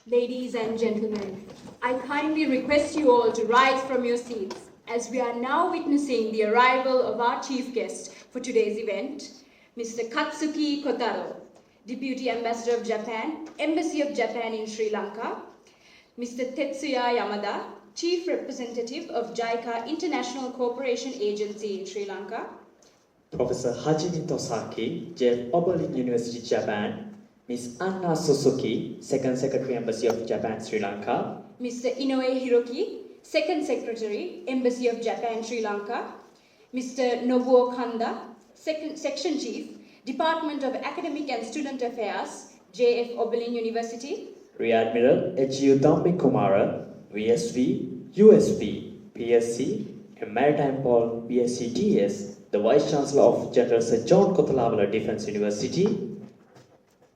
Ladies and gentlemen, I kindly request you all to rise from your seats as we are now witnessing the arrival of our chief guest for today's event, Mr. Katsuki Kotaro, Deputy Ambassador of Japan, Embassy of Japan in Sri Lanka, Mr. Tetsuya Yamada, Chief Representative of JICA International Cooperation Agency in Sri Lanka, Professor Hajime Tosaki, Jeff Oberlin University, Japan, Ms. Anna Suzuki, Second Secretary Embassy of Japan, Sri Lanka, Mr. Inoue Hiroki, Second Secretary, Embassy of Japan, Sri Lanka, Mr. Nobuo Kanda, Second Section Chief, Department of Academic and Student Affairs, JF Oberlin University, Rear Admiral H.U. Dambi Kumara, VSV, USV, PSC, and Maritime Pole BSc-DS, the Vice Chancellor of General Sir John Kothawala Defence University,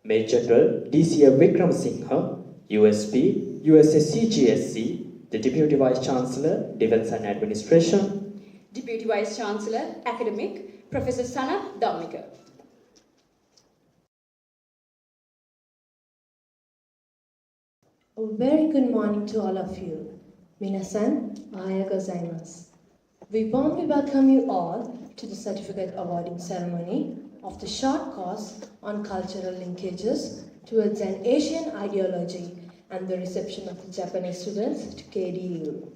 Major General D.C.A. Vikram Singha, USP, USSCGSC, the Deputy Vice Chancellor, Defence and Administration, Deputy Vice Chancellor, Academic, Professor Sanath Dhammika. A very good morning to all of you. Minasan, ohayou gozaimasu. We warmly welcome you all to the certificate awarding ceremony of the short course on cultural linkages towards an Asian ideology and the reception of the Japanese students to KDU.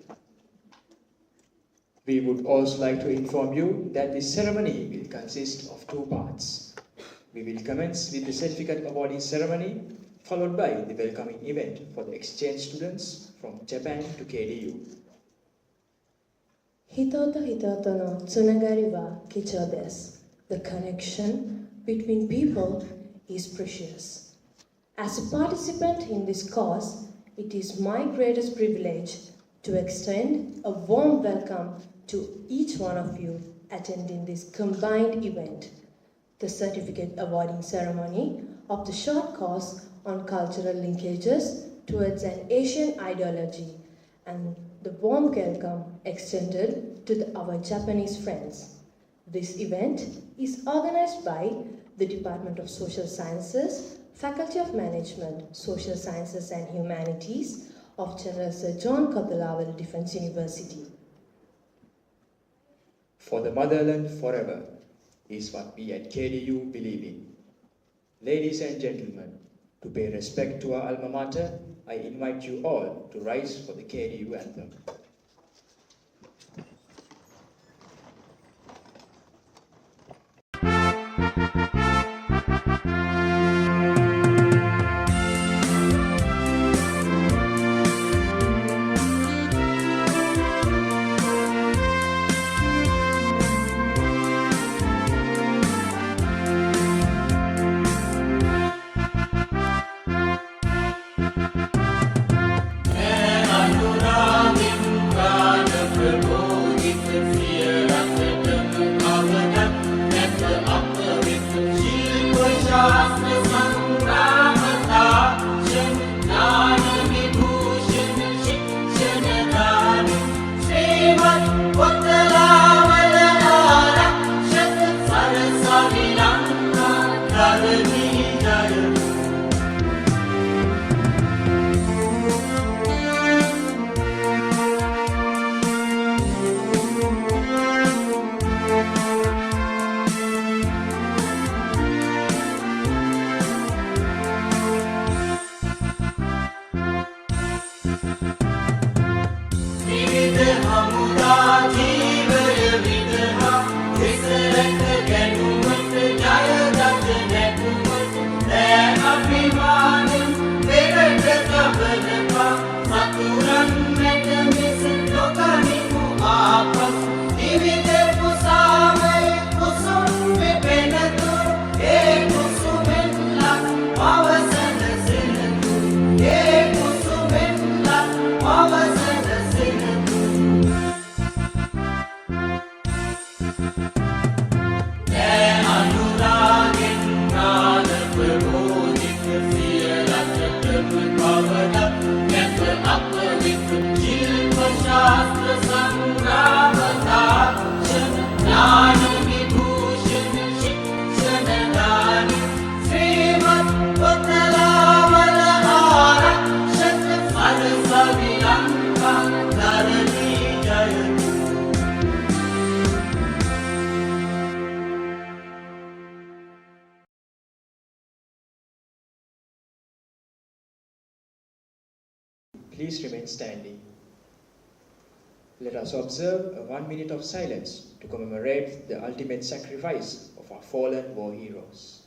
We would also like to inform you that this ceremony will consist of two parts. We will commence with the certificate awarding ceremony, followed by the welcoming event for the exchange students from Japan to KDU. Hito to hito no tsunagari wa kichou desu. The connection between people is precious. As a participant in this course, it is my greatest privilege to extend a warm welcome to each one of you attending this combined event, the certificate awarding ceremony of the short course on cultural linkages towards an Asian ideology, and the warm welcome extended to our Japanese friends. This event is organized by the Department of Social Sciences, Faculty of Management, Social Sciences and Humanities of General Sir John Kothawala Defence University. For the motherland forever is what we at KDU believe in. Ladies and gentlemen, to pay respect to our alma mater, I invite you all to rise for the KDU anthem. Please remain standing. Let us observe a 1 minute of silence to commemorate the ultimate sacrifice of our fallen war heroes.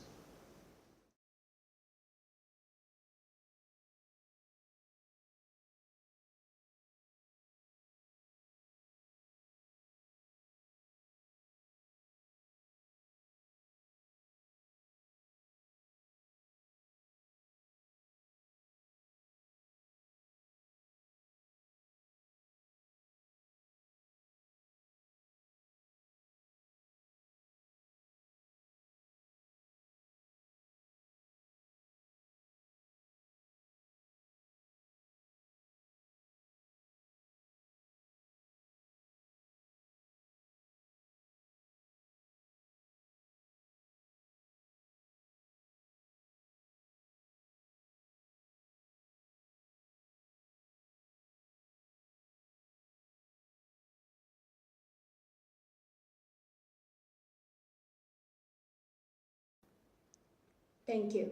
Thank you.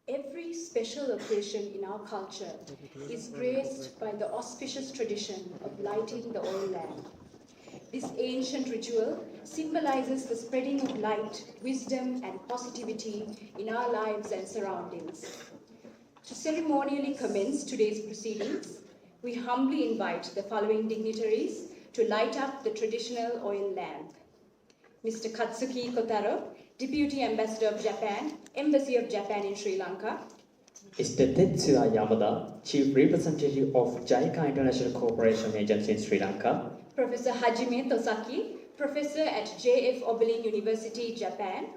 Every special occasion in our culture is graced by the auspicious tradition of lighting the oil lamp. This ancient ritual symbolizes the spreading of light, wisdom, and positivity in our lives and surroundings. To ceremonially commence today's proceedings, we humbly invite the following dignitaries to light up the traditional oil lamp. Mr. Katsuki Kotaro, Deputy Ambassador of Japan, Embassy of Japan in Sri Lanka. Mr. Tetsuya Yamada, Chief Representative of JICA International Cooperation Agency in Sri Lanka. Professor Hajime Tosaki, Professor at J.F. Oberlin University, Japan.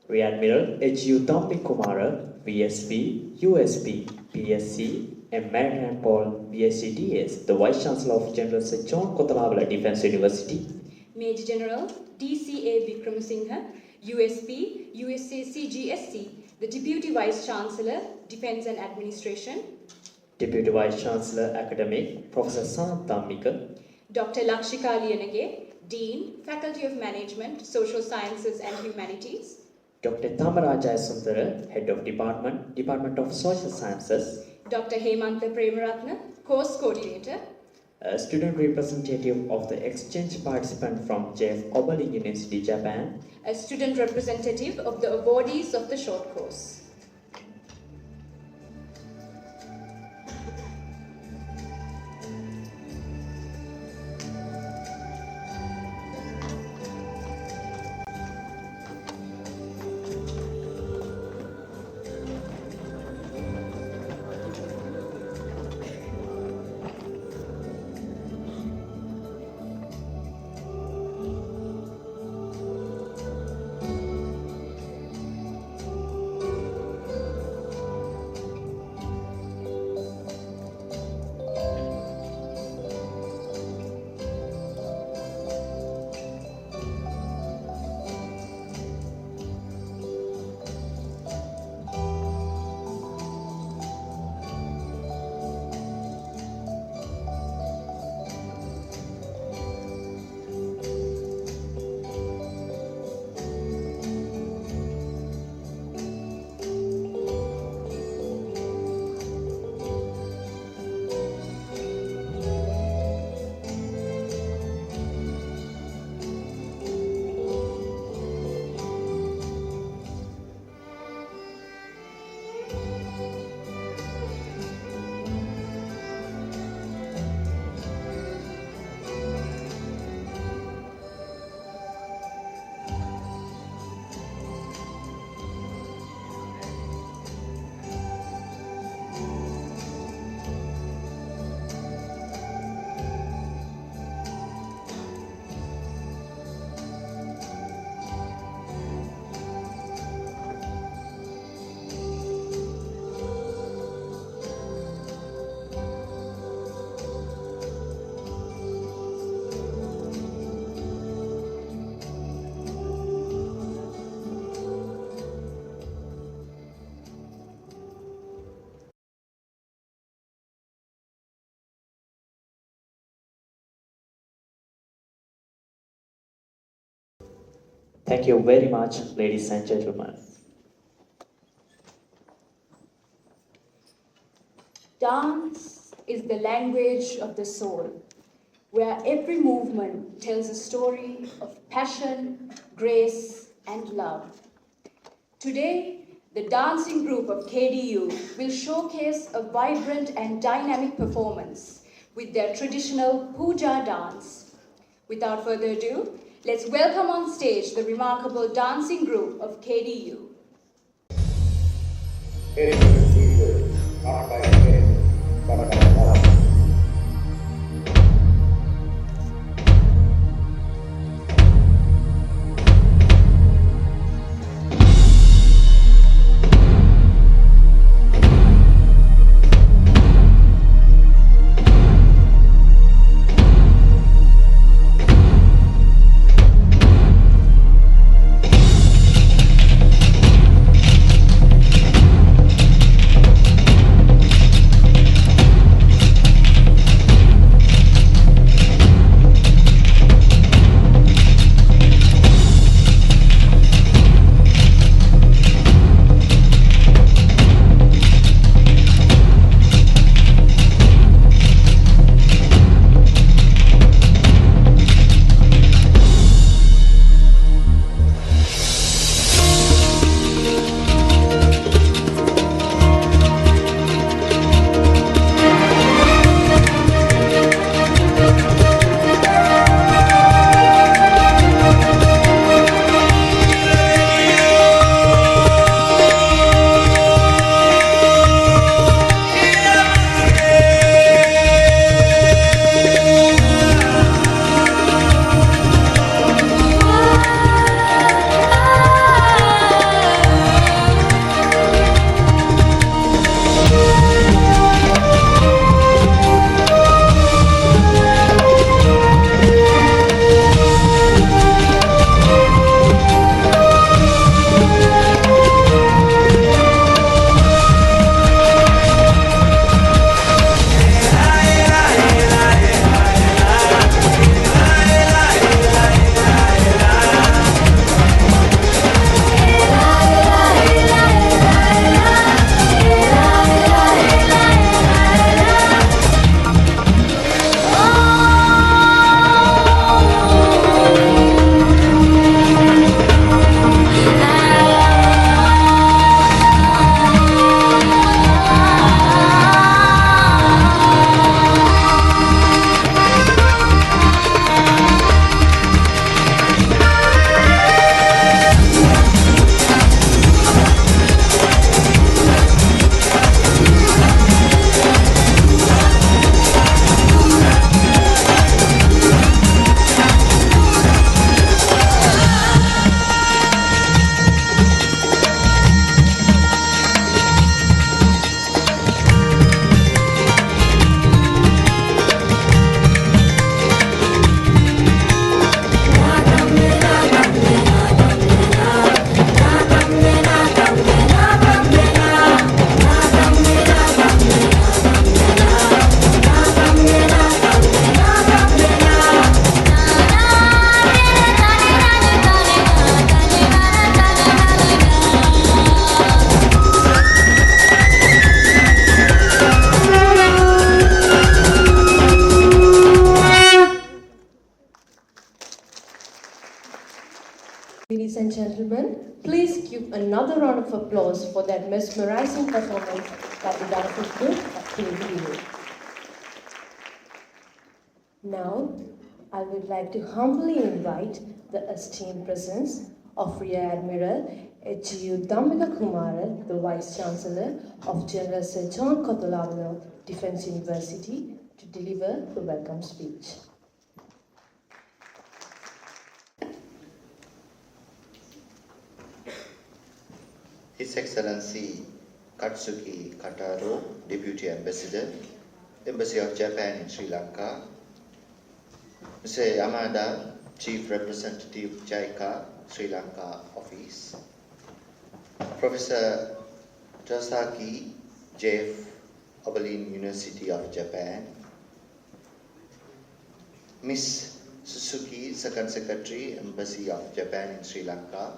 Rear Admiral H.U. Tampi Kumara, VSP, USP, PSC, and Maritime Pole, VSCDS, the Vice Chancellor of General Sir John Kotalawala Defence University. Major General D.C.A. Vikramasinghe, USP, USACGSC, the Deputy Vice Chancellor, Defence and Administration. Deputy Vice Chancellor Academic, Professor Sanat Dhammika. Dr. Lakshika Liyanage, Dean, Faculty of Management, Social Sciences and Humanities. Dr. Thamaraja Sundara, Head of Department, Department of Social Sciences. Dr. Hemantha Premaratna, Course Coordinator. A student representative of the exchange participant from J.F. Oberlin University, Japan. A student representative of the awardees of the short course. Thank you very much, ladies and gentlemen. Dance is the language of the soul, where every movement tells a story of passion, grace, and love. Today, the dancing group of KDU will showcase a vibrant and dynamic performance with their traditional puja dance. Without further ado, let's welcome on stage the remarkable dancing group of KDU. Not by faith, but by love. Ladies and gentlemen, please give another round of applause for that mesmerizing performance by the dancing group of KDU. Now, I would like to humbly invite the esteemed presence of Rear Admiral H.U. Dhammika Kumara, the Vice Chancellor of General Sir John Kothawala Defence University, to deliver the welcome speech. His Excellency Katsuki Kataro, Deputy Ambassador, Embassy of Japan in Sri Lanka, Mr. Yamada, Chief Representative JICA, Sri Lanka Office, Professor Tasaki, Jeff, Oberlin University of Japan, Miss Suzuki, Second Secretary, Embassy of Japan in Sri Lanka,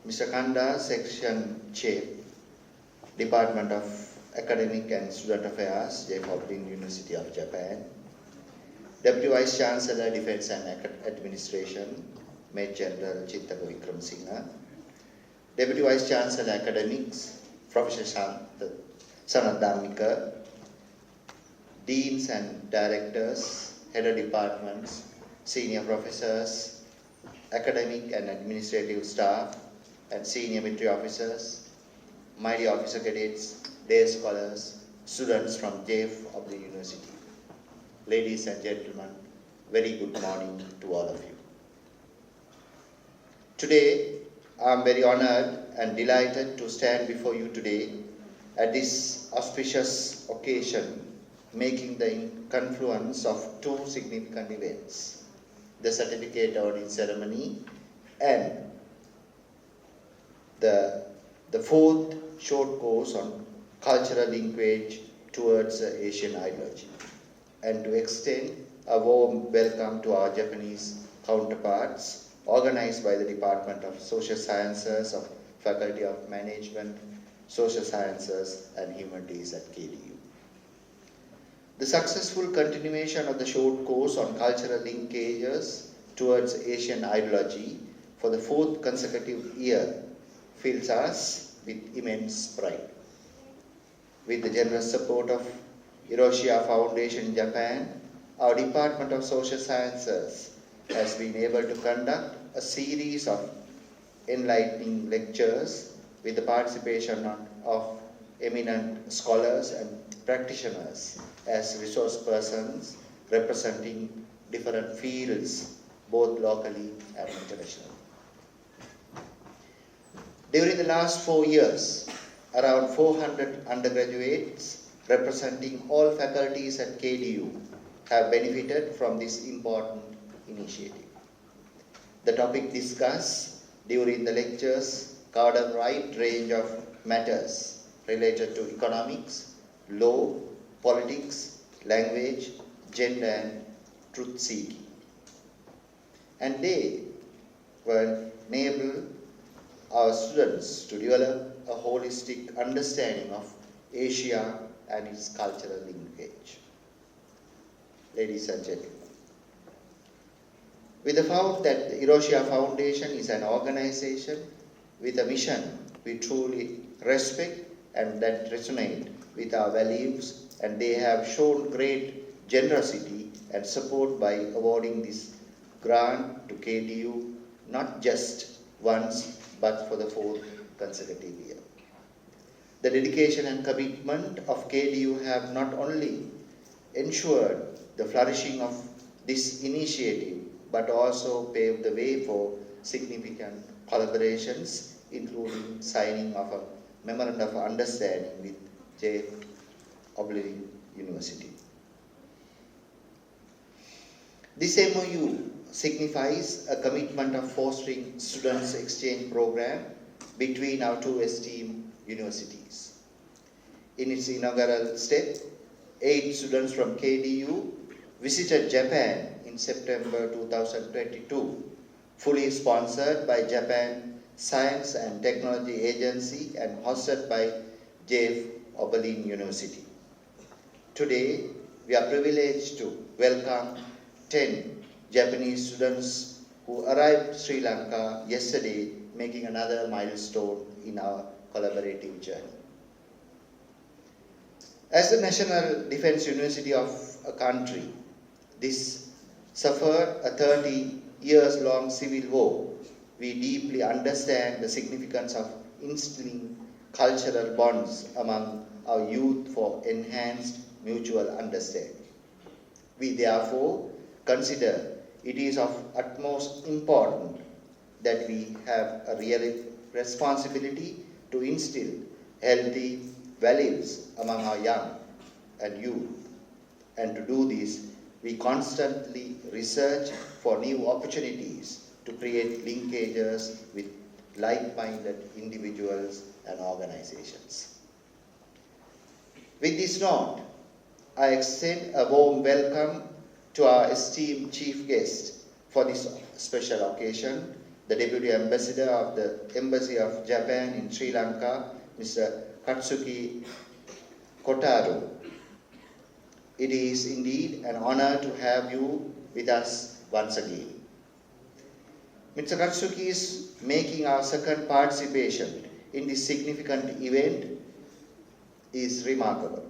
Mr. Kanda, Section Chief, Department of Academic and Student Affairs, J. Oberlin University of Japan. Deputy Vice Chancellor, Defense and Administration, Major General Chittaka Wickramasinghe. Deputy Vice Chancellor, Academics, Professor Sanat Dhammika. Deans and Directors, Head of Departments, Senior Professors, Academic and Administrative Staff, and Senior Military Officers, Mighty Officer Cadets, Day Scholars, students from JF of the University. Ladies and gentlemen, very good morning to all of you. Today, I am very honored and delighted to stand before you today at this auspicious occasion, making the confluence of two significant events, the certificate awarding ceremony and the fourth short course on cultural linkage towards Asian ideology, and to extend a warm welcome to our Japanese counterparts, organized by the Department of Social Sciences of Faculty of Management, Social Sciences and Humanities at KDU. The successful continuation of the short course on cultural linkages towards Asian ideology for the fourth consecutive year fills us with immense pride. With the generous support of Hiroshima Foundation in Japan, our Department of Social Sciences has been able to conduct a series of enlightening lectures with the participation of eminent scholars and practitioners as resource persons representing different fields, both locally and internationally. During the last 4 years, around 400 undergraduates representing all faculties at KDU have benefited from this important initiative. The topic discussed during the lectures covered a wide range of matters related to economics, law, politics, language, gender and truth-seeking. And they will enable our students to develop a holistic understanding of Asia and its cultural linkage. Ladies and gentlemen, with the fact that the Hiroshima Foundation is an organization with a mission we truly respect and that resonate with our values, and they have shown great generosity and support by awarding this grant to KDU not just once but for the fourth consecutive year. The dedication and commitment of KDU have not only ensured the flourishing of this initiative but also paved the way for significant collaborations, including signing of a Memorandum of Understanding with J. Oberlin University. This MOU signifies a commitment of fostering students' exchange program between our two esteemed universities. In its inaugural step, 8 students from KDU visited Japan in September 2022, fully sponsored by Japan Science and Technology Agency and hosted by J. Oberlin University. Today, we are privileged to welcome 10 Japanese students who arrived Sri Lanka yesterday, making another milestone in our collaborative journey. As the National Defense University of a country, this suffered a 30 years long civil war. We deeply understand the significance of instilling cultural bonds among our youth for enhanced mutual understanding. We therefore consider it is of utmost importance that we have a real responsibility to instill healthy values among our young and youth. And to do this, we constantly research for new opportunities to create linkages with like-minded individuals and organizations. With this note, I extend a warm welcome to our esteemed chief guest for this special occasion, the Deputy Ambassador of the Embassy of Japan in Sri Lanka, Mr. Katsuki Kotaru. It is indeed an honor to have you with us once again. Mr. Katsuki is making our second participation in this significant event is remarkable.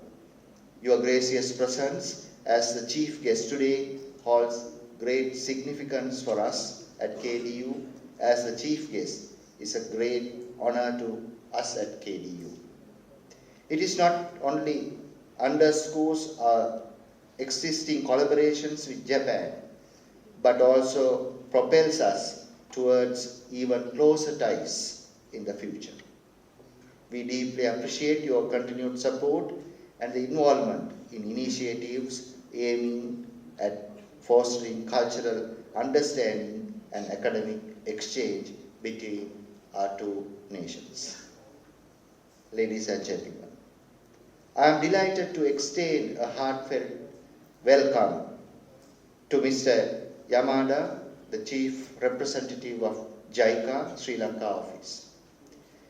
Your gracious presence as the chief guest today holds great significance for us at KDU, as the chief guest is a great honor to us at KDU. It is not only underscores our existing collaborations with Japan, but also propels us towards even closer ties in the future. We deeply appreciate your continued support and the involvement in initiatives aiming at fostering cultural understanding and academic exchange between our two nations. Ladies and gentlemen, I am delighted to extend a heartfelt welcome to Mr. Yamada, the Chief Representative of JICA Sri Lanka office.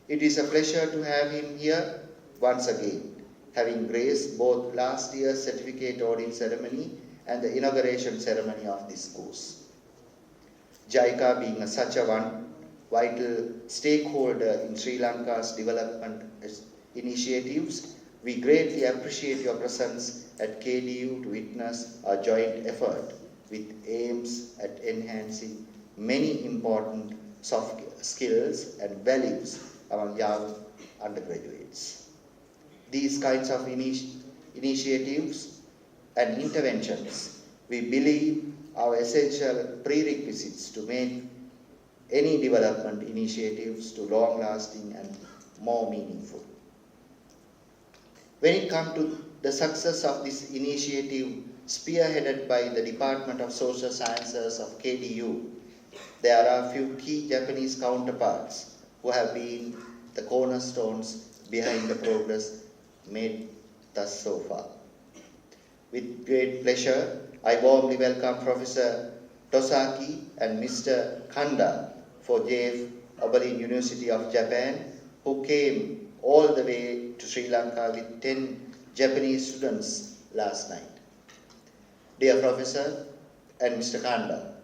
It is a pleasure to have him here once again, having graced both last year's certificate audit ceremony and the inauguration ceremony of this course. JICA being such a vital stakeholder in Sri Lanka's development initiatives, we greatly appreciate your presence at KDU to witness our joint effort with aims at enhancing many important soft skills and values among young undergraduates. These kinds of initiatives and interventions, we believe, are essential prerequisites to make any development initiatives to long-lasting and more meaningful. When it comes to the success of this initiative spearheaded by the Department of Social Sciences of KDU, there are a few key Japanese counterparts who have been the cornerstones behind the progress made thus so far. With great pleasure, I warmly welcome Professor Tosaki and Mr. Kanda for JF Oberlin University of Japan, who came all the way to Sri Lanka with 10 Japanese students last night. Dear Professor and Mr. Kanda,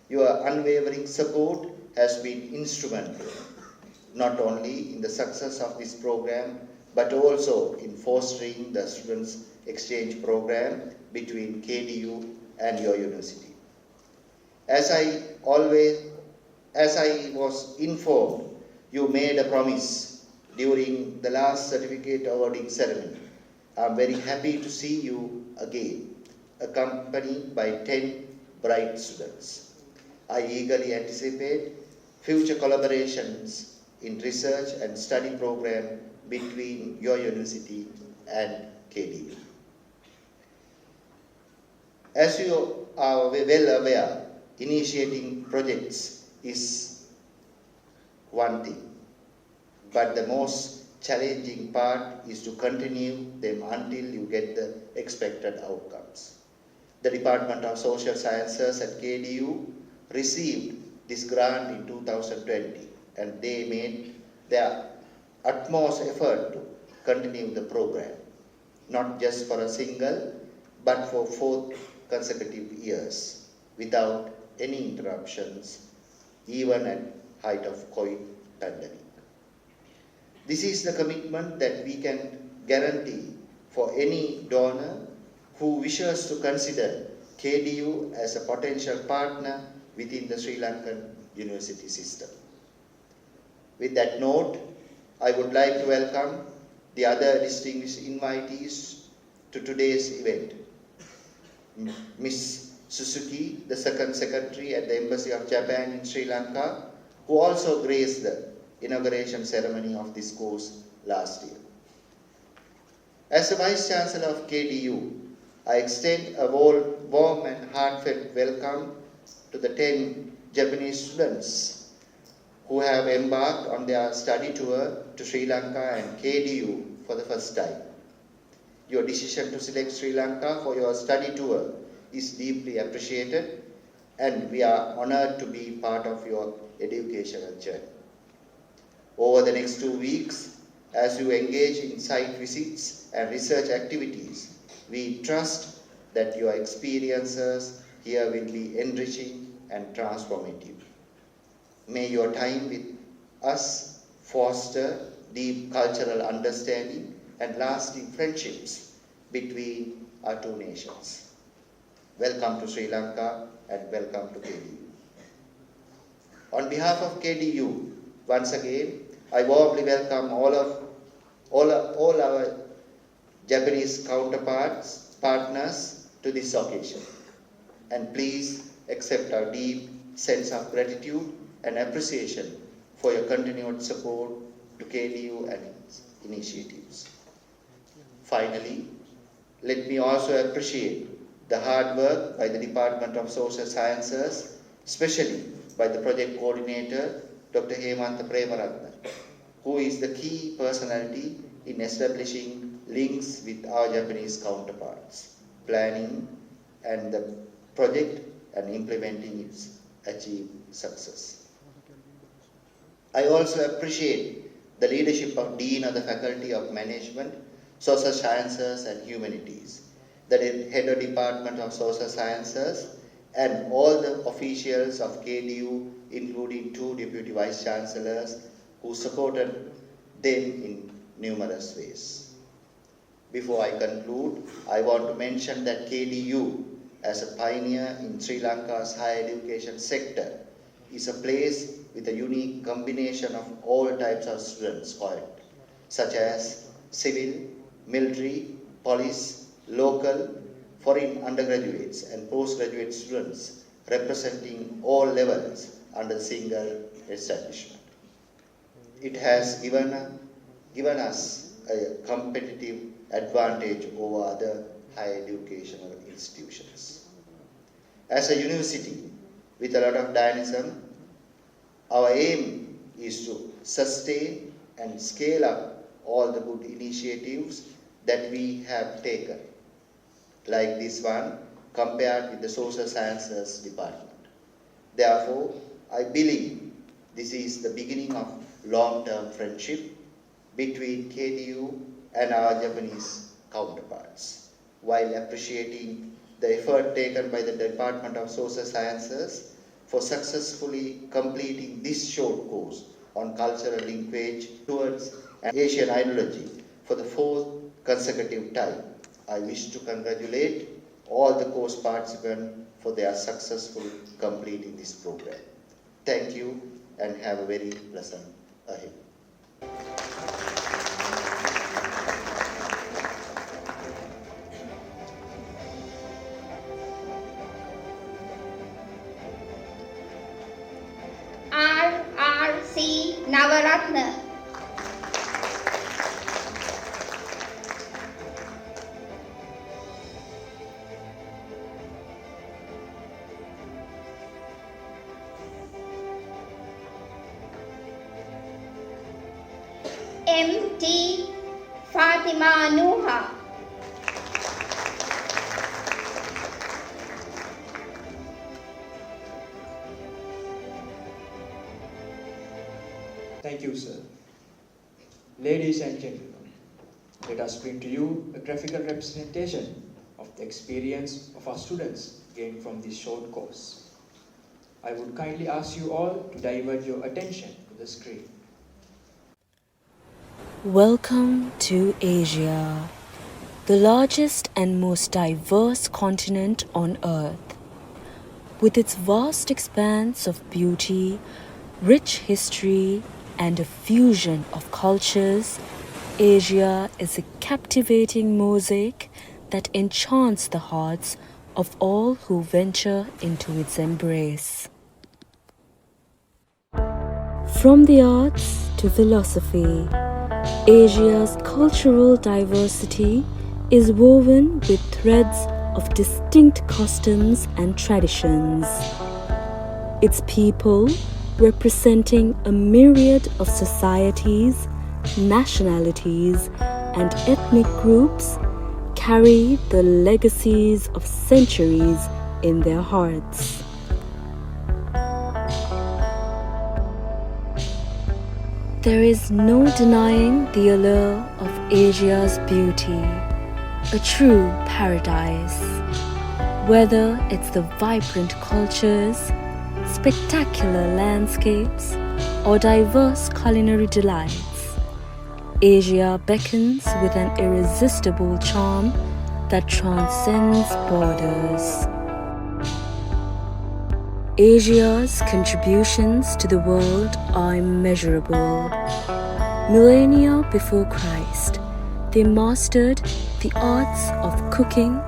your unwavering support has been instrumental, not only in the success of this program, but also in fostering the students' exchange program between KDU and your university. As I was informed, you made a promise during the last certificate awarding ceremony. I am very happy to see you again, accompanied by 10 bright students. I eagerly anticipate future collaborations in research and study program between your university and KDU. As you are well aware, initiating projects is one thing, but the most challenging part is to continue them until you get the expected outcomes. The Department of Social Sciences at KDU received this grant in 2020, and they made their utmost effort to continue the program, not just for a single, but for 4 consecutive years, without any interruptions, even at height of COVID pandemic. This is the commitment that we can guarantee for any donor who wishes to consider KDU as a potential partner within the Sri Lankan university system. With that note, I would like to welcome the other distinguished invitees to today's event. Ms. Suzuki, the Second Secretary at the Embassy of Japan in Sri Lanka, who also graced the inauguration ceremony of this course last year. As the Vice Chancellor of KDU, I extend a warm and heartfelt welcome to the 10 Japanese students who have embarked on their study tour to Sri Lanka and KDU for the first time. Your decision to select Sri Lanka for your study tour is deeply appreciated, and we are honored to be part of your educational journey. Over the next 2 weeks, As you engage in site visits and research activities, we trust that your experiences here will be enriching and transformative. May your time with us foster deep cultural understanding and lasting friendships between our two nations. Welcome to Sri Lanka and welcome to KDU. On behalf of KDU, once again, I warmly welcome all our Japanese partners to this occasion. And please accept our deep sense of gratitude and appreciation for your continued support to KDU and its initiatives. Finally, let me also appreciate the hard work by the Department of Social Sciences, especially by the project coordinator, Dr. Hemantha Premaratne, who is the key personality in establishing links with our Japanese counterparts, planning and the project and implementing its achieved success. I also appreciate the leadership of Dean of the Faculty of Management, Social Sciences and Humanities, the Head of Department of Social Sciences, and all the officials of KDU, including 2 Deputy Vice Chancellors, who supported them in numerous ways. Before I conclude, I want to mention that KDU, as a pioneer in Sri Lanka's higher education sector, is a place with a unique combination of all types of students, such as civil, military, police, local, foreign undergraduates and postgraduate students representing all levels under the single establishment. It has given us a competitive advantage over other higher educational institutions. As a university with a lot of dynamism, our aim is to sustain and scale up all the good initiatives that we have taken, like this one, compared with the Social Sciences Department. Therefore, I believe this is the beginning of long-term friendship between KDU and our Japanese counterparts, while appreciating the effort taken by the Department of Social Sciences for successfully completing this short course on cultural linkage towards Asian ideology for the 4th consecutive time. I wish to congratulate all the course participants for their successfully completing this program. Thank you and have a very pleasant ahead. R.R.C. Navaratna. M.T. Fatima Nuha. Thank you, sir. Ladies and gentlemen, let us bring to you a graphical representation of the experience of our students gained from this short course. I would kindly ask you all to divert your attention to the screen. Welcome to Asia, the largest and most diverse continent on Earth. With its vast expanse of beauty, rich history, and a fusion of cultures, Asia is a captivating mosaic that enchants the hearts of all who venture into its embrace. From the arts to philosophy, Asia's cultural diversity is woven with threads of distinct customs and traditions. Its people, representing a myriad of societies, nationalities, and ethnic groups, carry the legacies of centuries in their hearts. There is no denying the allure of Asia's beauty, a true paradise. Whether it's the vibrant cultures, spectacular landscapes, or diverse culinary delights, Asia beckons with an irresistible charm that transcends borders. Asia's contributions to the world are immeasurable. Millennia before Christ, they mastered the arts of cooking,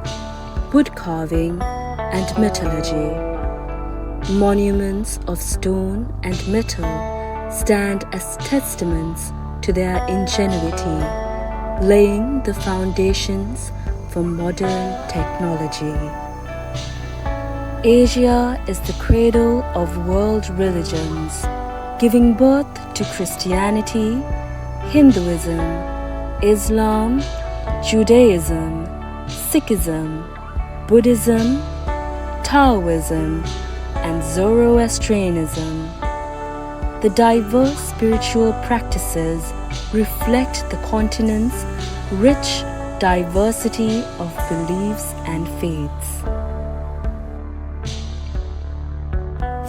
wood carving, and metallurgy. Monuments of stone and metal stand as testaments to their ingenuity, laying the foundations for modern technology. Asia is the cradle of world religions, giving birth to Christianity, Hinduism, Islam, Judaism, Sikhism, Buddhism, Taoism, and Zoroastrianism. The diverse spiritual practices reflect the continent's rich diversity of beliefs and faiths.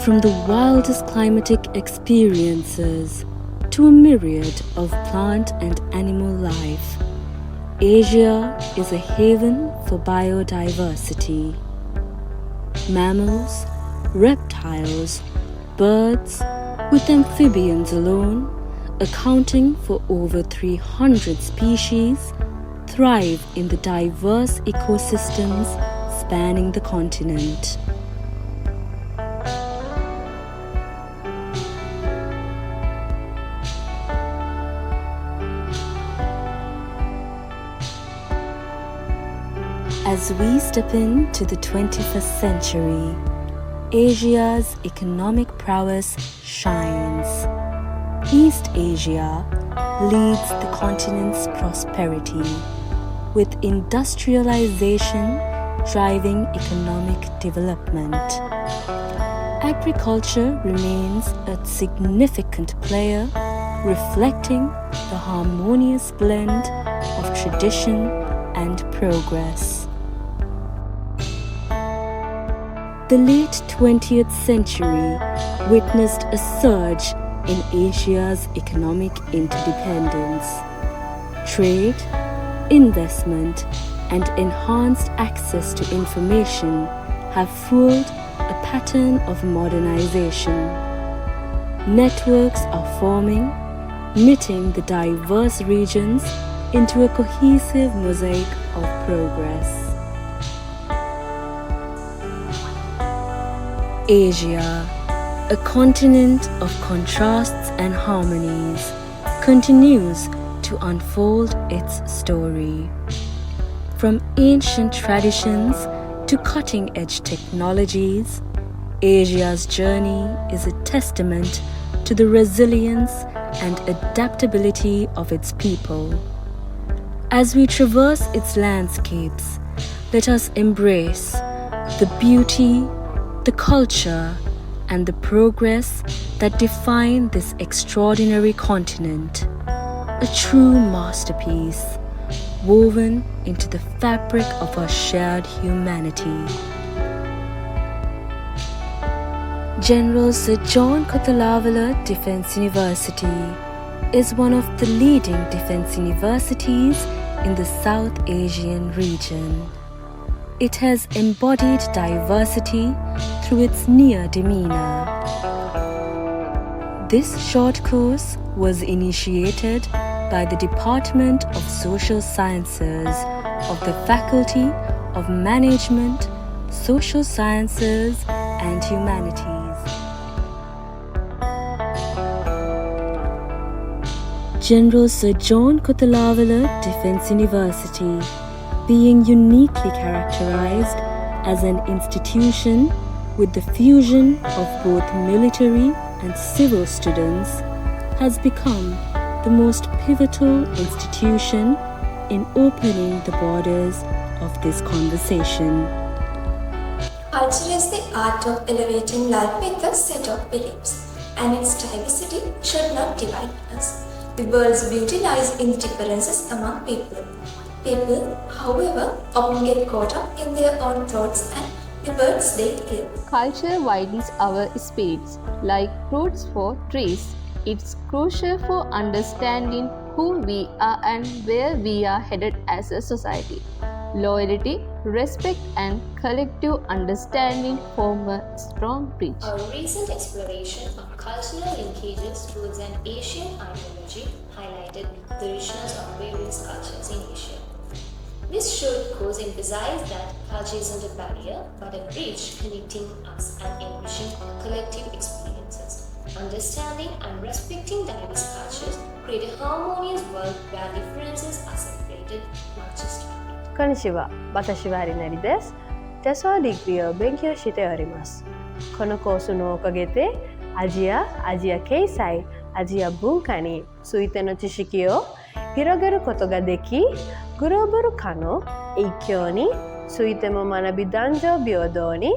From the wildest climatic experiences to a myriad of plant and animal life, Asia is a haven for biodiversity. Mammals, reptiles, birds, with amphibians alone, accounting for over 300 species, thrive in the diverse ecosystems spanning the continent. As we step into the 21st century, Asia's economic prowess shines. East Asia leads the continent's prosperity, with industrialization driving economic development. Agriculture remains a significant player, reflecting the harmonious blend of tradition and progress. The late 20th century witnessed a surge in Asia's economic interdependence. Trade, investment, and enhanced access to information have fueled a pattern of modernization. Networks are forming, knitting the diverse regions into a cohesive mosaic of progress. Asia, a continent of contrasts and harmonies, continues to unfold its story. From ancient traditions to cutting-edge technologies, Asia's journey is a testament to the resilience and adaptability of its people. As we traverse its landscapes, let us embrace the beauty, the culture, and the progress that define this extraordinary continent. A true masterpiece, woven into the fabric of our shared humanity. General Sir John Kothalavala Defence University is one of the leading defence universities in the South Asian region. It has embodied diversity through its near demeanor. This short course was initiated by the Department of Social Sciences of the Faculty of Management, Social Sciences and Humanities. General Sir John Kothalavala Defence University, being uniquely characterized as an institution with the fusion of both military and civil students, has become the most pivotal institution in opening the borders of this conversation. Culture is the art of elevating life with a set of beliefs and its diversity should not divide us. The world's beauty lies in the differences among people. People, however, often get caught up in their own thoughts and the words they hear. Culture widens our spirits like roots for trees. It's crucial for understanding who we are and where we are headed as a society. Loyalty, respect, and collective understanding form a strong bridge. Our recent exploration of cultural linkages towards an Asian ideology highlighted the richness of various cultures in Asia. This should cause emphasize that culture isn't a barrier but a bridge connecting us and enriching collective experiences. Understanding and respecting diverse cultures create a harmonious world where differences are celebrated, not just valued. こんにちは、私はりなりです。手相ディグリを勉強しております。このコースのおかげでアジア経済、アジア文化についての知識を広げることができ、グローバル化の影響についても学び、男女平等に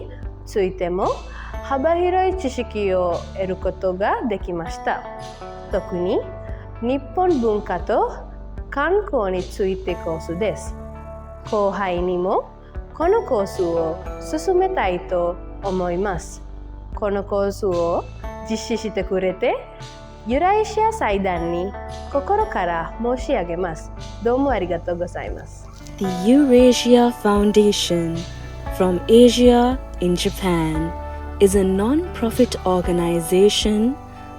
ついても幅広い知識を得ることができました。特に日本文化と観光についてコースです。後輩にもこのコースを進めたいと思います。このコースを実施してくれてユライシア祭壇に心から申し上げます。どうもありがとうございます。The Eurasia Foundation from Asia in Japan is a non-profit organization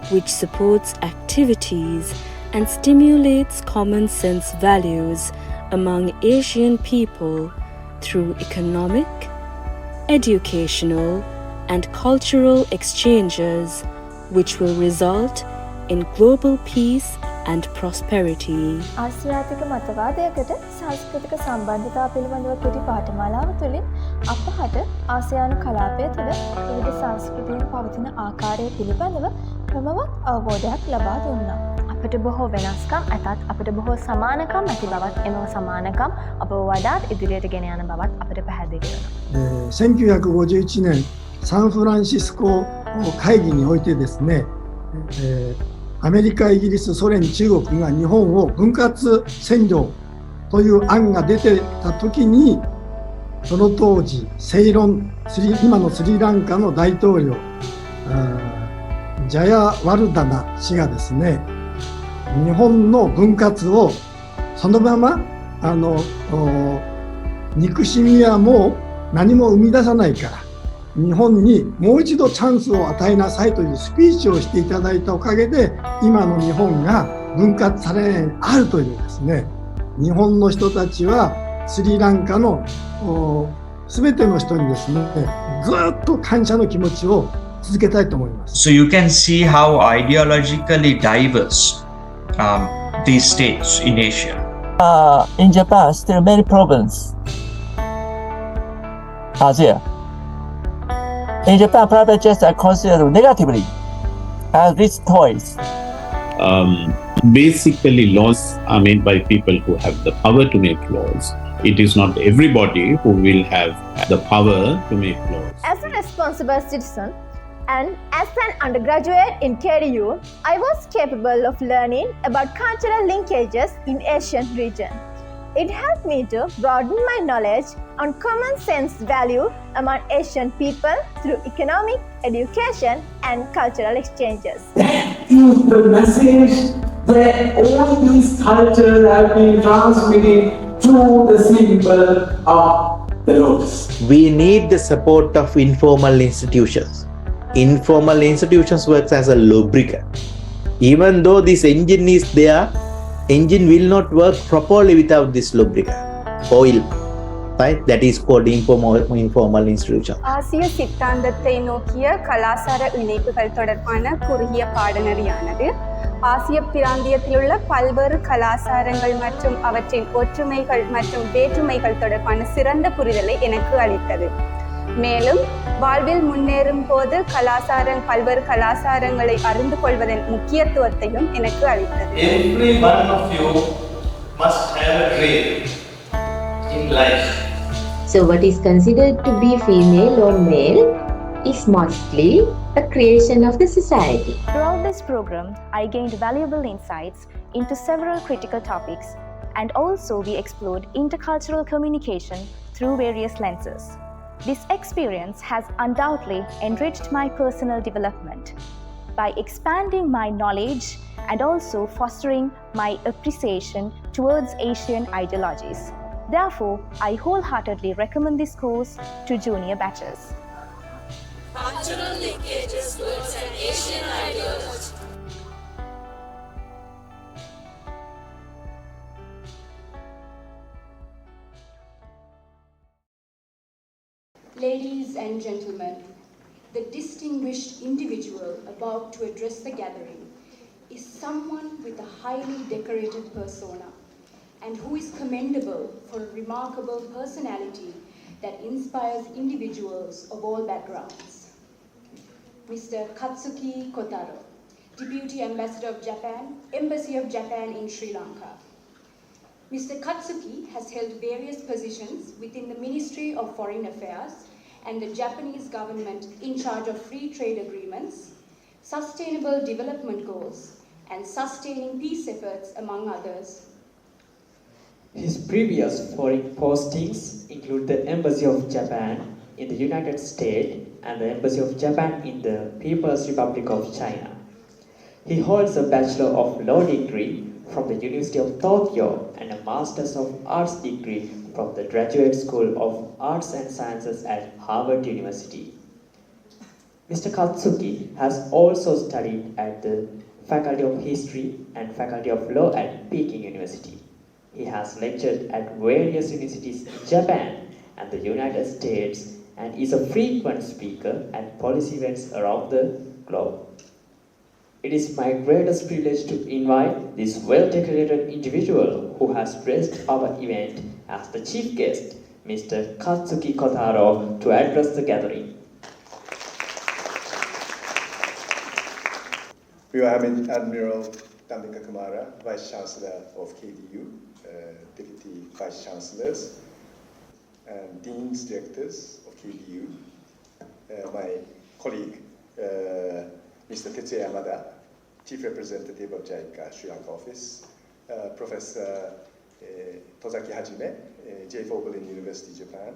which supports activities and stimulates common sense values among Asian people through economic, educational, and cultural exchanges which will result in global peace and prosperity. ආසියාතික මතවාදයකට සංස්කෘතික සම්බන්ධතා පිළිබඳව කෙටි පාඨමාලාව තුළින් අපහට ආසියානු කලාපය තුළ විවිධ සංස්කෘතීන් පවතින ආකාරය පිළිබඳව ක්‍රමවත් අවබෝධයක් ලබා දුන්නා. අපට බොහෝ වෙනස්කම් ඇතත් අපට බොහෝ සමානකම් ඇති බවත් එම සමානකම් අප වඩාත් ඉදිරියට ගෙන යන බවත් අපට පැහැදිලි වෙනවා. 1951年サンフランシスコ会議においてですね、アメリカ、イギリス、ソ連、中国が日本を分割占領という案が出てた時に、その当時セイロン、今のスリランカの大統領ジャヤワルダナ氏がですね、日本の分割をそのまま憎しみはもう何も生み出さないから日本にもう一度チャンスを与えなさいというスピーチをしていただいたおかげで今の日本が分割されあるというですね、日本の人たちはスリランカの全ての人にですね、ずっと感謝の気持ちを続けたいと思います。 So you can see how ideologically diverse these states in Asia. In Japan, still many problems. Asia. In Japan, private jets are considered negatively as rich toys. Basically, laws are made by people who have the power to make laws. It is not everybody who will have the power to make laws. As a responsible citizen and as an undergraduate in KDU, I was capable of learning about cultural linkages in Asian region. It helped me to broaden my knowledge on common sense value among Asian people through economic, education, and cultural exchanges. That is the message that all these cultures have been transmitting to the symbol of the lotus. We need the support of informal institutions. Informal institutions works as a lubricant. Even though this engine is there, engine will not work properly without this lubricant, oil. Right? That is called informal institution. ஆசிய சித்தாந்தத்தை நோக்கிய கலாசார இணைப்புகள் தொடர்பான குறுகிய பாடநெறியானது ஆசிய பிராந்தியத்திலுள்ள பல்வேறு கலாசாரங்கள் மற்றும் அவற்றின் ஒற்றுமைகள் மற்றும் வேற்றுமைகள் தொடர்பான சிறந்த புரிதலை எனக்கு அளித்தது. மேலும் வாழ்வில் முன்னேறும் போது பல்வேறு கலாசாரங்களை அறிந்து கொள்வதன் முக்கியத்துவத்தையும் எனக்கு அளித்தது. Every one of you must have a dream in life. So what is considered to be female or male is mostly a creation of the society. Throughout this program, I gained valuable insights into several critical topics, and also we explored intercultural communication through various lenses. This experience has undoubtedly enriched my personal development by expanding my knowledge and also fostering my appreciation towards Asian ideologies. Therefore, I wholeheartedly recommend this course to junior batches. Cultural linkages towards an Asian ideology. Ladies and gentlemen, the distinguished individual about to address the gathering is someone with a highly decorated persona and who is commendable for a remarkable personality that inspires individuals of all backgrounds. Mr. Katsuki Kotaro, Deputy Ambassador of Japan, Embassy of Japan in Sri Lanka. Mr. Katsuki has held various positions within the Ministry of Foreign Affairs and the Japanese government in charge of free trade agreements, sustainable development goals, and sustaining peace efforts, among others. His previous foreign postings include the Embassy of Japan in the United States and the Embassy of Japan in the People's Republic of China. He holds a Bachelor of Law degree from the University of Tokyo and a Master's of Arts degree from the Graduate School of Arts and Sciences at Harvard University. Mr. Katsuki has also studied at the Faculty of History and Faculty of Law at Peking University. He has lectured at various universities in Japan and the United States and is a frequent speaker at policy events around the globe. It is my greatest privilege to invite this well-decorated individual who has graced our event as the chief guest, Mr. Katsuki Kotaro, to address the gathering. Rear Admiral Tamika Kumara, Vice Chancellor of KDU, Deputy Vice Chancellors, and Deans Directors of KDU, my colleague, Mr. Tetsuya Yamada, Chief Representative of JICA Sri Lanka Office, Professor Tozaki Hajime, J4 Berlin University, Japan,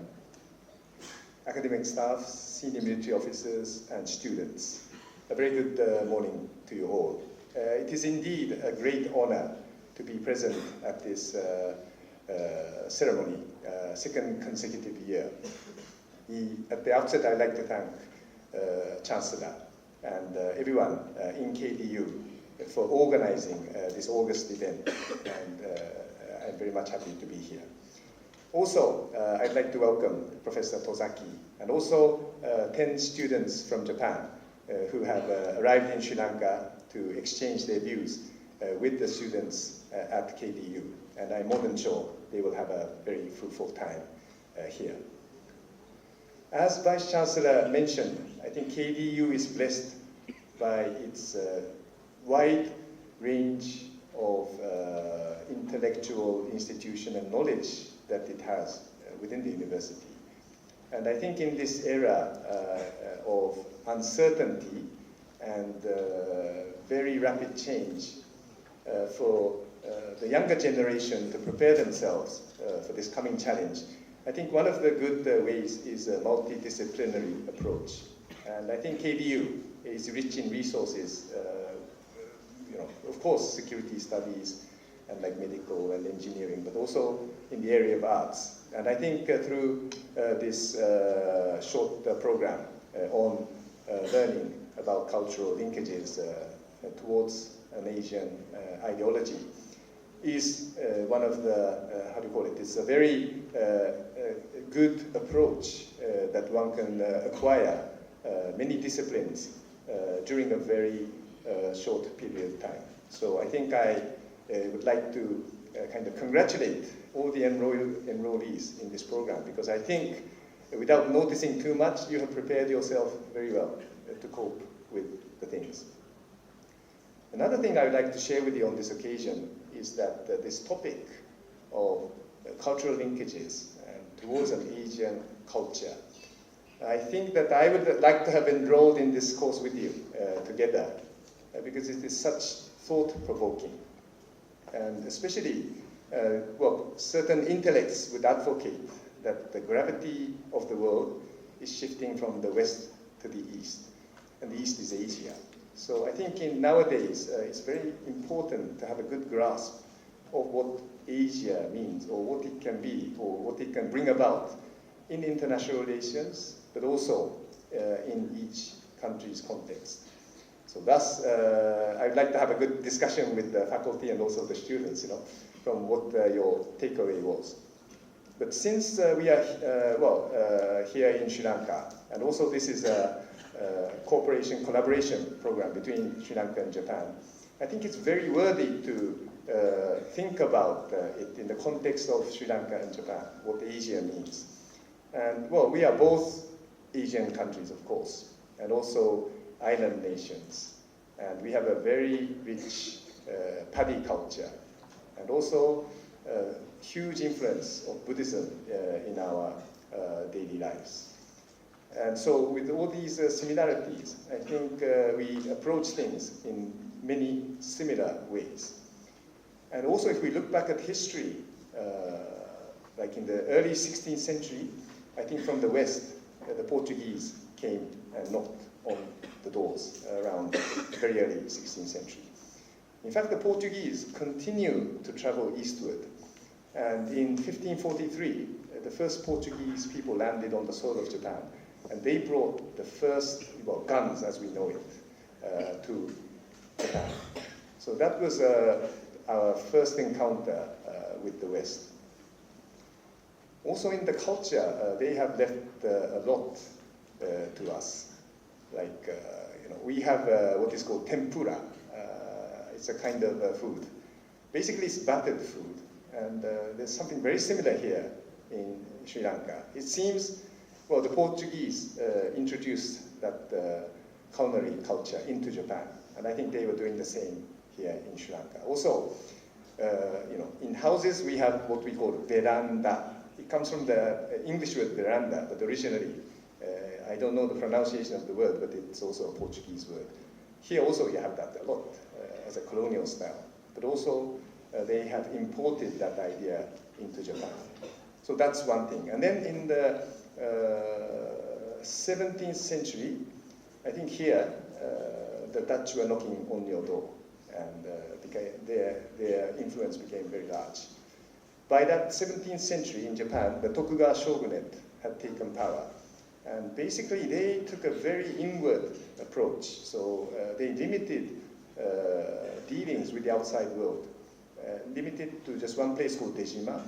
academic staff, senior military officers, and students. A very good morning to you all. It is indeed a great honor to be present at this ceremony, second consecutive year. At the outset, I'd like to thank Chancellor and everyone in KDU for organizing this August event, and I'm very much happy to be here. Also, I'd like to welcome Professor Tozaki and also 10 students from Japan who have arrived in Sri Lanka to exchange their views with the students at KDU, and I'm more than sure they will have a very fruitful time here. As Vice Chancellor mentioned, I think KDU is blessed by its wide range of intellectual institution and knowledge that it has within the university. And I think in this era of uncertainty and very rapid change, for the younger generation to prepare themselves for this coming challenge, I think one of the good ways is a multidisciplinary approach. And I think KDU is rich in resources, of course, security studies and like medical and engineering, but also in the area of arts. And I think through this short program on learning about cultural linkages towards an Asian ideology is one of the, how do you call it, it's a very good approach that one can acquire many disciplines during a very short period of time. So I think I would like to kind of congratulate all the enrollees in this program, because I think without noticing too much, you have prepared yourself very well to cope with the things. Another thing I would like to share with you on this occasion is that this topic of cultural linkages and towards an Asian culture I think that I would like to have enrolled in this course with you together because it is such thought-provoking. And especially, certain intellects would advocate that the gravity of the world is shifting from the west to the east, and the east is Asia. So I think nowadays it's very important to have a good grasp of what Asia means, or what it can be, or what it can bring about in international relations, but also in each country's context. So thus, I'd like to have a good discussion with the faculty and also the students, from what your takeaway was. But since we are, here in Sri Lanka, and also this is a collaboration program between Sri Lanka and Japan, I think it's very worthy to think about it in the context of Sri Lanka and Japan, what Asia means. And we are both Asian countries, of course, and also island nations. And we have a very rich paddy culture, and also huge influence of Buddhism in our daily lives. And so with all these similarities, I think we approach things in many similar ways. And also if we look back at history, like in the early 16th century, I think from the West, the Portuguese came and knocked on the doors around the very early 16th century. In fact, the Portuguese continued to travel eastward. And in 1543, the first Portuguese people landed on the soil of Japan. And they brought the first guns, as we know it, to Japan. So that was our first encounter with the West. Also in the culture, they have left a lot to us. Like, we have what is called tempura. It's a kind of food. Basically, it's battered food. And there's something very similar here in Sri Lanka. It seems, the Portuguese introduced that culinary culture into Japan. And I think they were doing the same here in Sri Lanka. Also, in houses, we have what we call veranda. It comes from the English word veranda, but originally, I don't know the pronunciation of the word, but it's also a Portuguese word. Here also you have that a lot as a colonial style, but also they have imported that idea into Japan. So that's one thing. And then in the 17th century, I think here, the Dutch were knocking on your door, and their influence became very large. By that 17th century in Japan, the Tokugawa shogunate had taken power. And basically, they took a very inward approach. So they limited dealings with the outside world, limited to just one place called Dejima,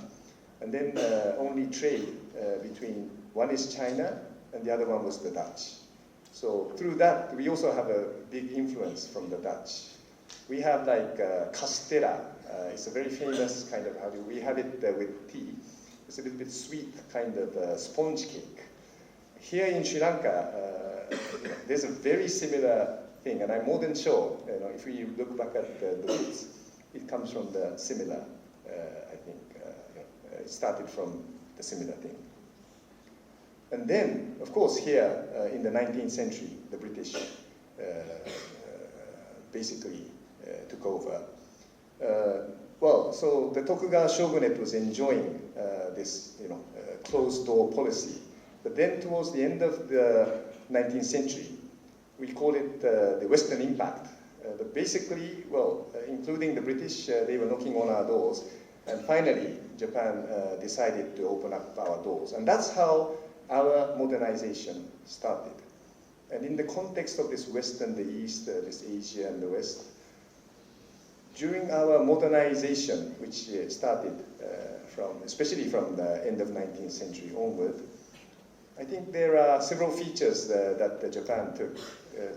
and then only trade between one is China and the other one was the Dutch. So through that, we also have a big influence from the Dutch. We have like castella. It's a very famous kind of, we have it with tea. It's a little bit sweet kind of sponge cake. Here in Sri Lanka, there's a very similar thing, and I'm more than sure, if we look back at the roots, it comes from the similar, I think, it started from the similar thing. And then, of course, here in the 19th century, the British basically took over. So the Tokugawa shogunate was enjoying this, closed door policy. But then towards the end of the 19th century, we call it the Western impact. But basically, including the British, they were knocking on our doors. And finally, Japan decided to open up our doors. And that's how our modernization started. And in the context of this West and the East, this Asia and the West, during our modernization, which started especially from the end of 19th century onward, I think there are several features that Japan took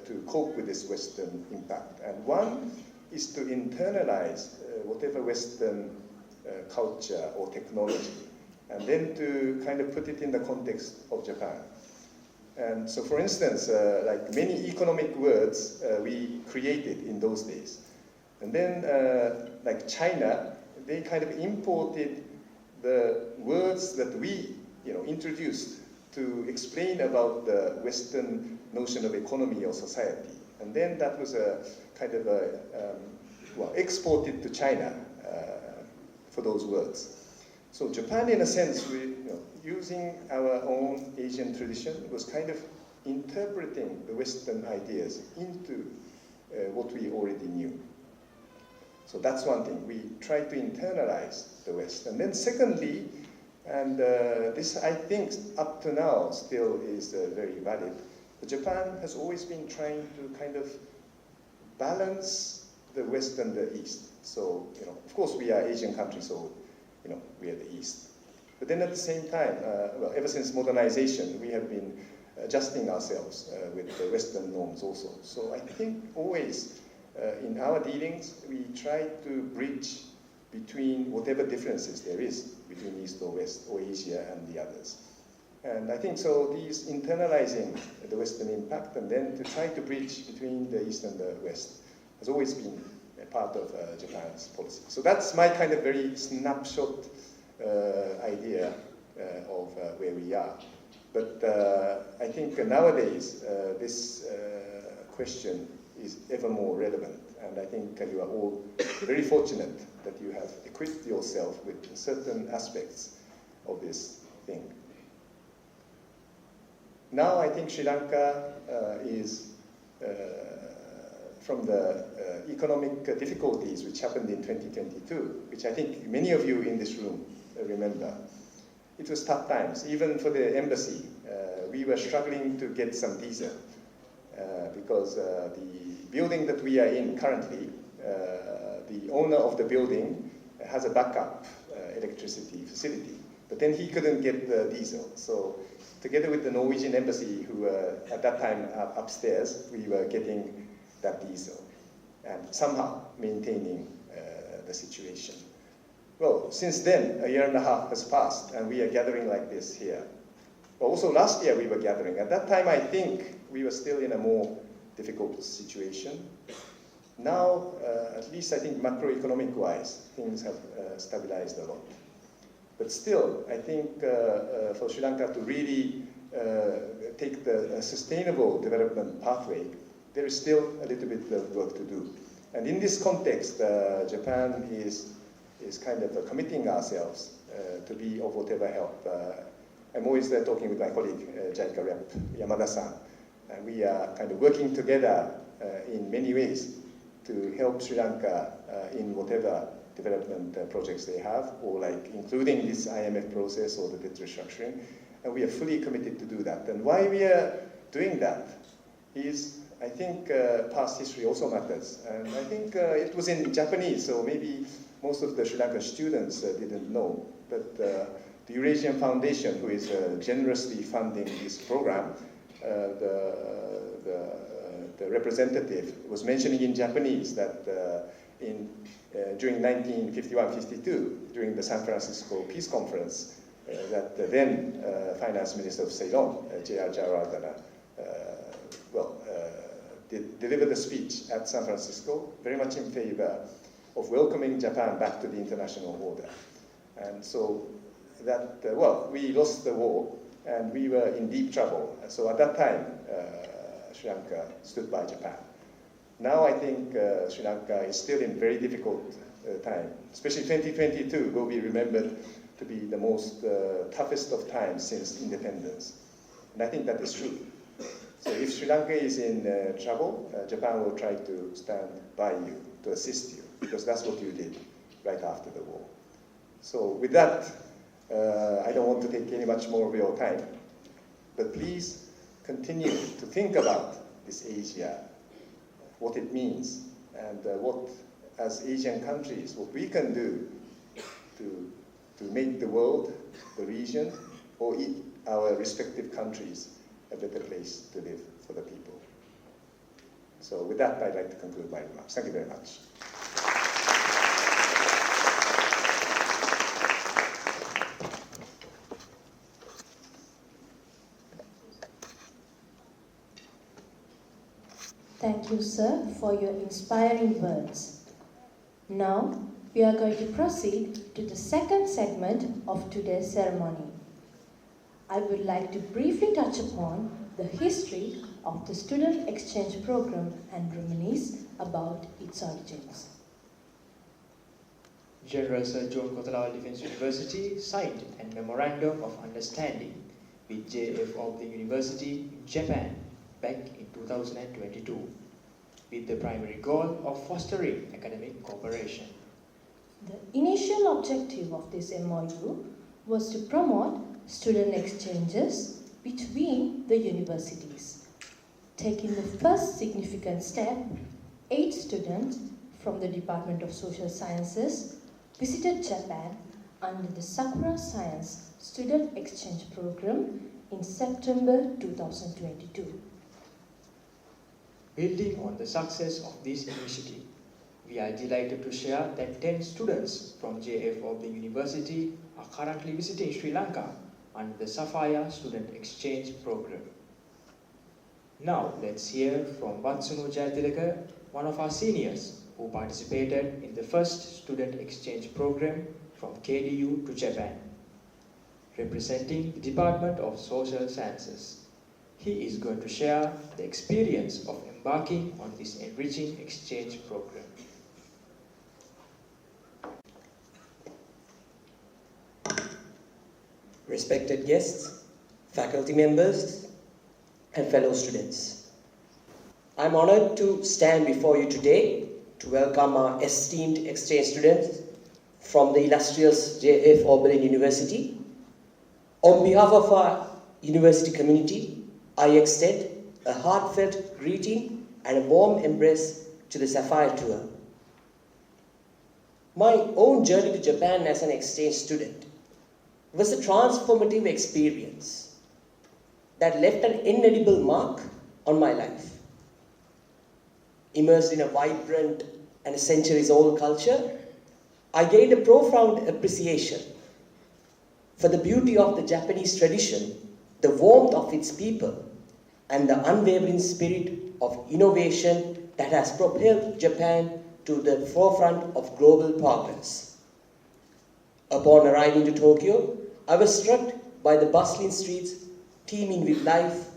to cope with this Western impact. And one is to internalize whatever Western culture or technology, and then to kind of put it in the context of Japan. And so, for instance, like many economic words we created in those days. And then, like China, they kind of imported the words that we, introduced to explain about the Western notion of economy or society. And then that was a kind of exported to China for those words. So Japan, in a sense, using our own Asian tradition, was kind of interpreting the Western ideas into what we already knew. So that's one thing. We try to internalize the West. And then secondly, and this I think up to now still is very valid, Japan has always been trying to kind of balance the West and the East. So, of course we are Asian countries, so, we are the East. But then at the same time, ever since modernization, we have been adjusting ourselves with the Western norms also. So I think always in our dealings, we try to bridge between whatever differences there is between East or West or Asia and the others. And I think so these internalizing the Western impact and then to try to bridge between the East and the West has always been a part of Japan's policy. So that's my kind of very snapshot idea of where we are. But I think nowadays this question is ever more relevant, and I think you are all very fortunate that you have equipped yourself with certain aspects of this thing. Now I think Sri Lanka is from the economic difficulties which happened in 2022, which I think many of you in this room remember. It was tough times, even for the embassy. We were struggling to get some diesel because the building that we are in currently, the owner of the building has a backup electricity facility, but then he couldn't get the diesel. So together with the Norwegian embassy, who were at that time upstairs, we were getting that diesel and somehow maintaining the situation. Well, since then, a year and a half has passed, and we are gathering like this here. Well, also last year we were gathering. At that time, I think we were still in a more difficult situation. Now, at least I think macroeconomic-wise, things have stabilized a lot. But still, I think for Sri Lanka to really take the sustainable development pathway, there is still a little bit of work to do. And in this context, Japan is kind of committing ourselves to be of whatever help. I'm always talking with my colleague, JICA rep, Yamada-san, and we are kind of working together in many ways to help Sri Lanka in whatever development projects they have, or like including this IMF process or the debt restructuring, and we are fully committed to do that. And why we are doing that is, I think past history also matters, and I think it was in Japanese, so maybe most of the Sri Lanka students didn't know, but the Eurasian Foundation, who is generously funding this program, the representative was mentioning in Japanese that during 1951-52, during the San Francisco Peace Conference, that the then Finance Minister of Ceylon, J.R. Jayawardena, delivered a speech at San Francisco, very much in favor of welcoming Japan back to the international order. And so that, we lost the war, and we were in deep trouble. So at that time, Sri Lanka stood by Japan. Now I think Sri Lanka is still in very difficult time. Especially 2022 will be remembered to be the most toughest of times since independence. And I think that is true. So if Sri Lanka is in trouble, Japan will try to stand by you, to assist you, because that's what you did right after the war. So with that, I don't want to take any much more of your time, but please continue to think about this Asia, what it means, and what, as Asian countries, what we can do to make the world, the region, or our respective countries a better place to live for the people. So with that, I'd like to conclude my remarks. Thank you very much. Thank you, sir, for your inspiring words. Now, we are going to proceed to the second segment of today's ceremony. I would like to briefly touch upon the history of the student exchange program and reminisce about its origins. General Sir John Kothawala Defence University signed a Memorandum of Understanding with JF of the University in Japan back in 2022 with the primary goal of fostering academic cooperation. The initial objective of this MOU was to promote student exchanges between the universities. Taking the first significant step, 8 students from the Department of Social Sciences visited Japan under the Sakura Science Student Exchange Program in September 2022. Building on the success of this initiative, we are delighted to share that 10 students from JF of the university are currently visiting Sri Lanka under the Sapphire Student Exchange Program. Now let's hear from Vatsunu Jayatilaka, one of our seniors who participated in the first student exchange program from KDU to Japan, representing the Department of Social Sciences. He is going to share the experience of embarking on this enriching exchange program. Respected guests, faculty members, and fellow students. I'm honored to stand before you today to welcome our esteemed exchange students from the illustrious J.F. Oberlin University. On behalf of our university community, I extend a heartfelt greeting and a warm embrace to the Sapphire Tour. My own journey to Japan as an exchange student was a transformative experience that left an inedible mark on my life. Immersed in a vibrant and a centuries-old culture, I gained a profound appreciation for the beauty of the Japanese tradition, the warmth of its people, and the unwavering spirit of innovation that has propelled Japan to the forefront of global progress. Upon arriving to Tokyo, I was struck by the bustling streets teeming with life.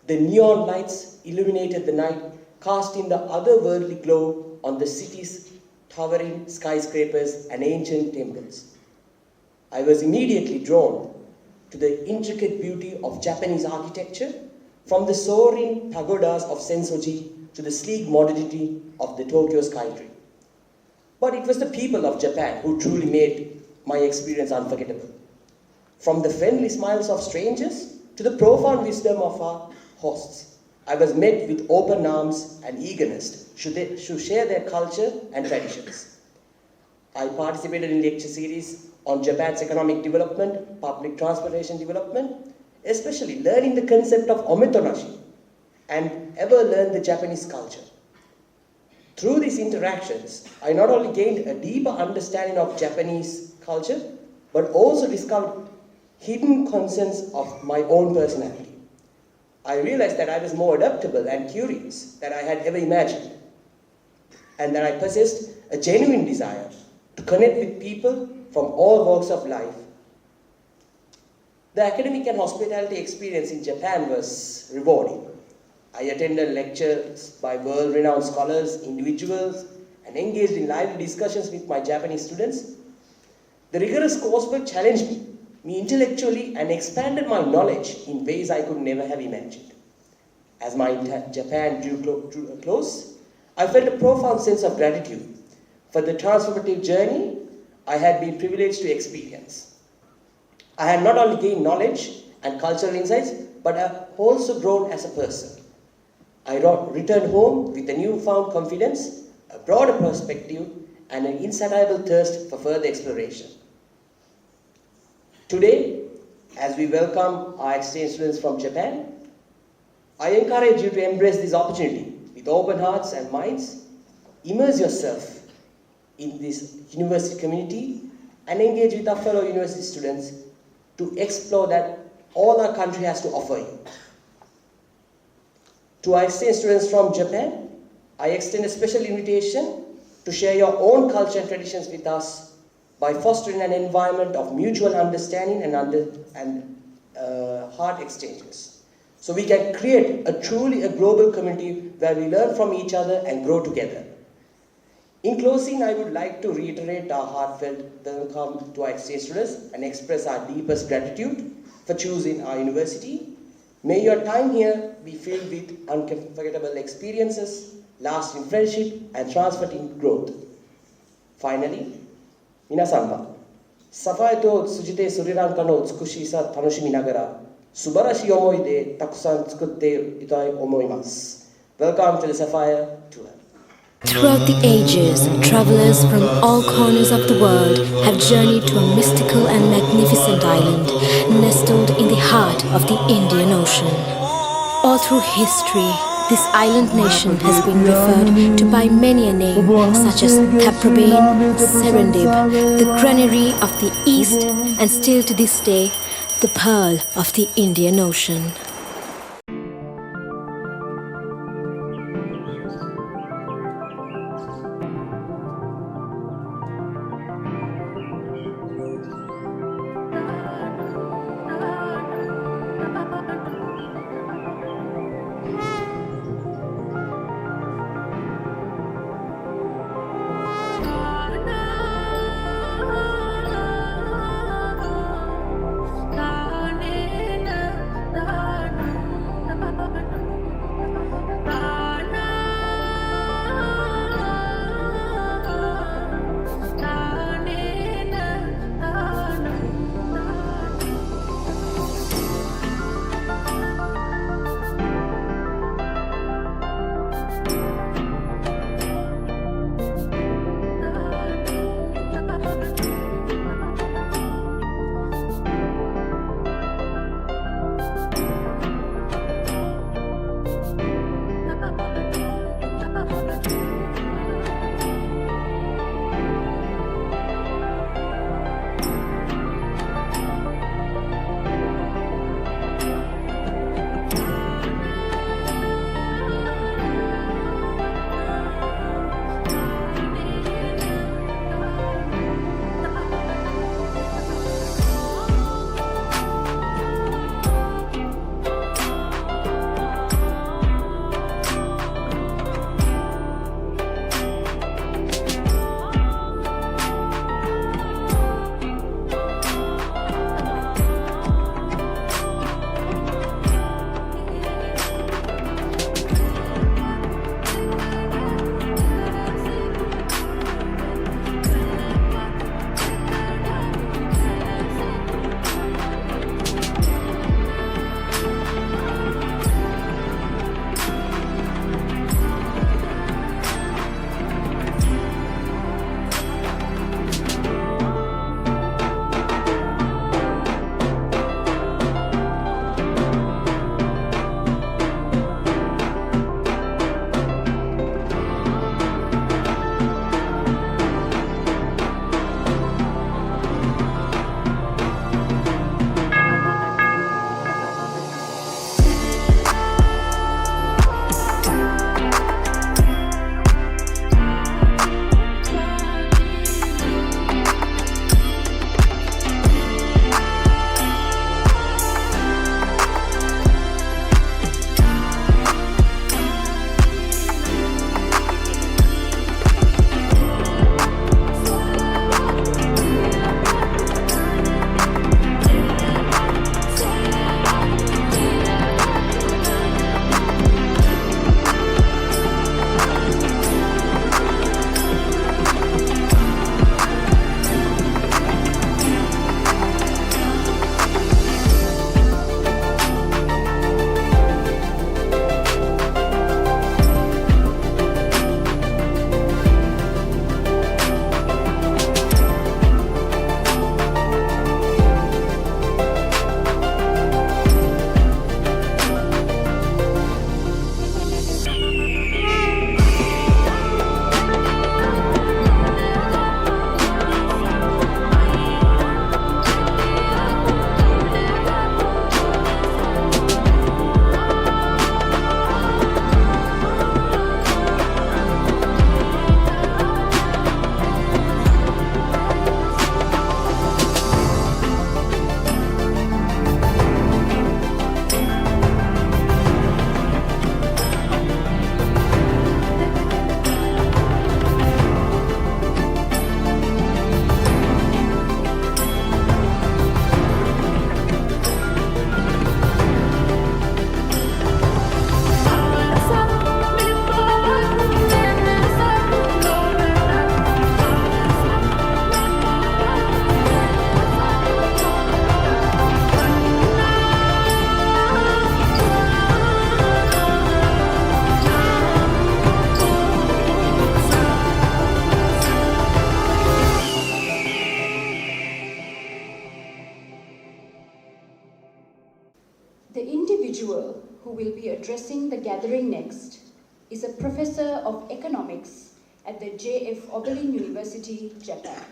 The neon lights illuminated the night, casting the otherworldly glow on the city's towering skyscrapers and ancient temples. I was immediately drawn to the intricate beauty of Japanese architecture, from the soaring pagodas of Sensoji to the sleek modernity of the Tokyo skytree. But it was the people of Japan who truly made my experience unforgettable. From the friendly smiles of strangers to the profound wisdom of our hosts, I was met with open arms and eagerness to share their culture and traditions. I participated in lecture series on Japan's economic development, public transportation development, especially learning the concept of ometonashi, and ever learned the Japanese culture. Through these interactions, I not only gained a deeper understanding of Japanese culture, but also discovered hidden concerns of my own personality. I realized that I was more adaptable and curious than I had ever imagined, and that I possessed a genuine desire to connect with people from all walks of life. The academic and hospitality experience in Japan was rewarding. I attended lectures by world-renowned scholars, individuals, and engaged in lively discussions with my Japanese students. The rigorous coursework challenged me intellectually and expanded my knowledge in ways I could never have imagined. As my Japan drew close, I felt a profound sense of gratitude for the transformative journey I had been privileged to experience. I had not only gained knowledge and cultural insights, but I have also grown as a person. I returned home with a newfound confidence, a broader perspective, and an insatiable thirst for further exploration. Today, as we welcome our exchange students from Japan, I encourage you to embrace this opportunity with open hearts and minds. Immerse yourself in this university community and engage with our fellow university students to explore that all our country has to offer you. To our exchange students from Japan, I extend a special invitation to share your own culture and traditions with us by fostering an environment of mutual understanding and heart exchanges. So we can create a truly a global community where we learn from each other and grow together. In closing, I would like to reiterate our heartfelt welcome to our exchange students and express our deepest gratitude for choosing our university. May your time here be filled with unforgettable experiences, lasting friendship, and transformative growth. Finally, minasan wa safae to tsujite suriranka no utsukushi sa tanoshimi nagara subarashi omoi de takusan tsukutte itai omoimasu. Welcome to the Sapphire Tour. Throughout the ages, travelers from all corners of the world have journeyed to a mystical and magnificent island nestled in the heart of the Indian Ocean. All through history, this island nation has been referred to by many a name, such as Taprobane, Serendib, the Granary of the East, and still to this day, the Pearl of the Indian Ocean. The individual who will be addressing the gathering next is a professor of economics at the J.F. Oberlin University, Japan.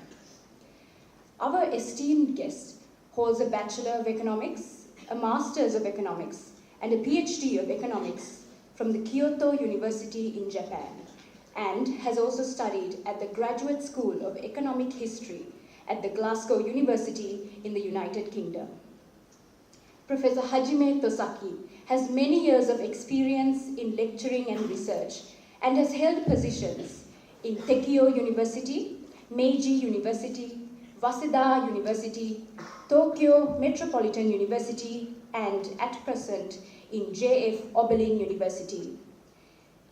Our esteemed guest holds a Bachelor of Economics, a Master's of Economics, and a PhD of Economics from the Kyoto University in Japan, and has also studied at the Graduate School of Economic History at the Glasgow University in the United Kingdom. Professor Hajime Tosaki has many years of experience in lecturing and research and has held positions in Tekio University, Meiji University, Waseda University, Tokyo Metropolitan University, and at present in J.F. Oberlin University.